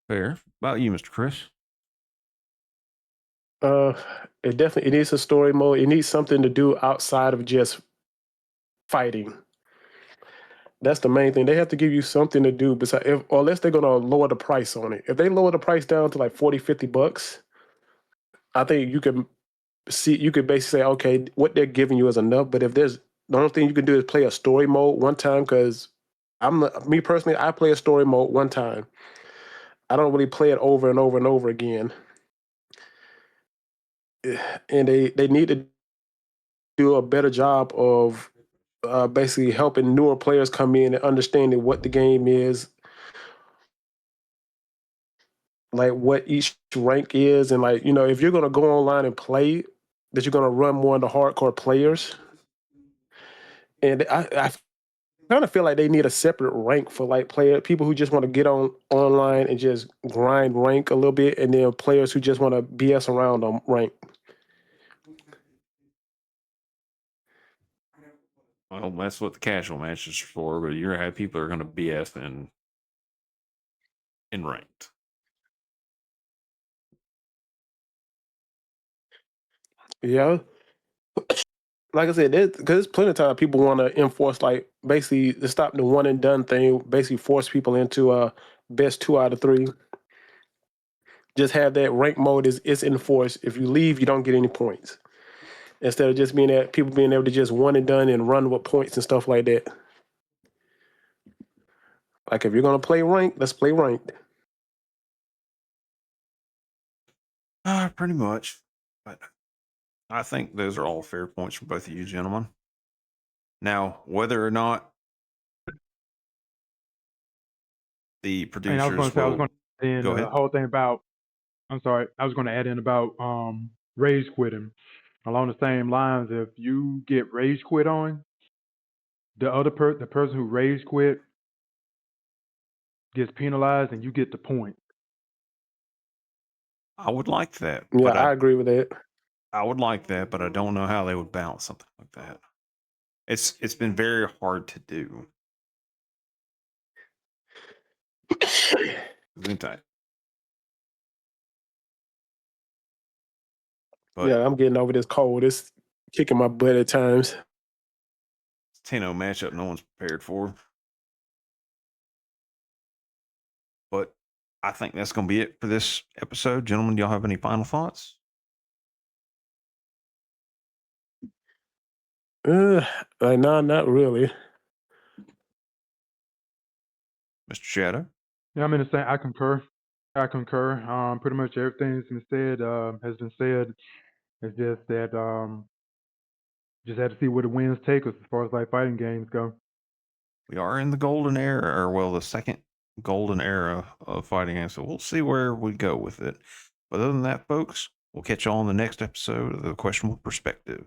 Fair. About you, Mr. Chris? It needs a story mode. It needs something to do outside of just fighting. That's the main thing. They have to give you something to do besides, unless they're gonna lower the price on it. If they lower the price down to like $40-$50, I think you could basically say, okay, what they're giving you is enough. But if the only thing you can do is play a story mode one time, because me personally, I play a story mode one time. I don't really play it over and over and over again. And they need to do a better job of basically helping newer players come in and understanding what the game is, like what each rank is, and like, if you're gonna go online and play, that you're gonna run more into hardcore players. And I kind of feel like they need a separate rank for like people who just want to get online and just grind rank a little bit, and then players who just want to BS around on rank. Well, that's what the casual matches are for, but you're gonna have people that are gonna BS in ranked. Yeah. Like I said, because there's plenty of time people want to enforce, like, basically to stop the one and done thing, basically force people into best 2 out of 3. Just have that rank mode is enforced. If you leave, you don't get any points. Instead of just people being able to just one and done and run with points and stuff like that. Like, if you're gonna play ranked, let's play ranked. Pretty much. But I think those are all fair points from both of you gentlemen. Now, whether or not the And I was producers going to add in go the ahead. whole thing about. I'm sorry. I was going to add in about rage quitting. Along the same lines, if you get rage quit on, the person who rage quit gets penalized, and you get the point. I would like that. Yeah, but I agree with that. I would like that, but I don't know how they would balance something like that. It's been very hard to do. But Yeah, I'm getting over this cold. It's kicking my butt at times. it's 10-0 matchup no one's prepared for. But I think that's going to be it for this episode. Gentlemen, do y'all have any final thoughts? No, not really. Mr. Shadow? Yeah, I'm in the same. I concur. Pretty much everything that's been said has been said. It's just that just had to see where the winds take us as far as like fighting games go. We are in the golden era, or well, the second golden era of fighting games. So we'll see where we go with it. But other than that, folks, we'll catch you all in the next episode of The Questionable Perspective.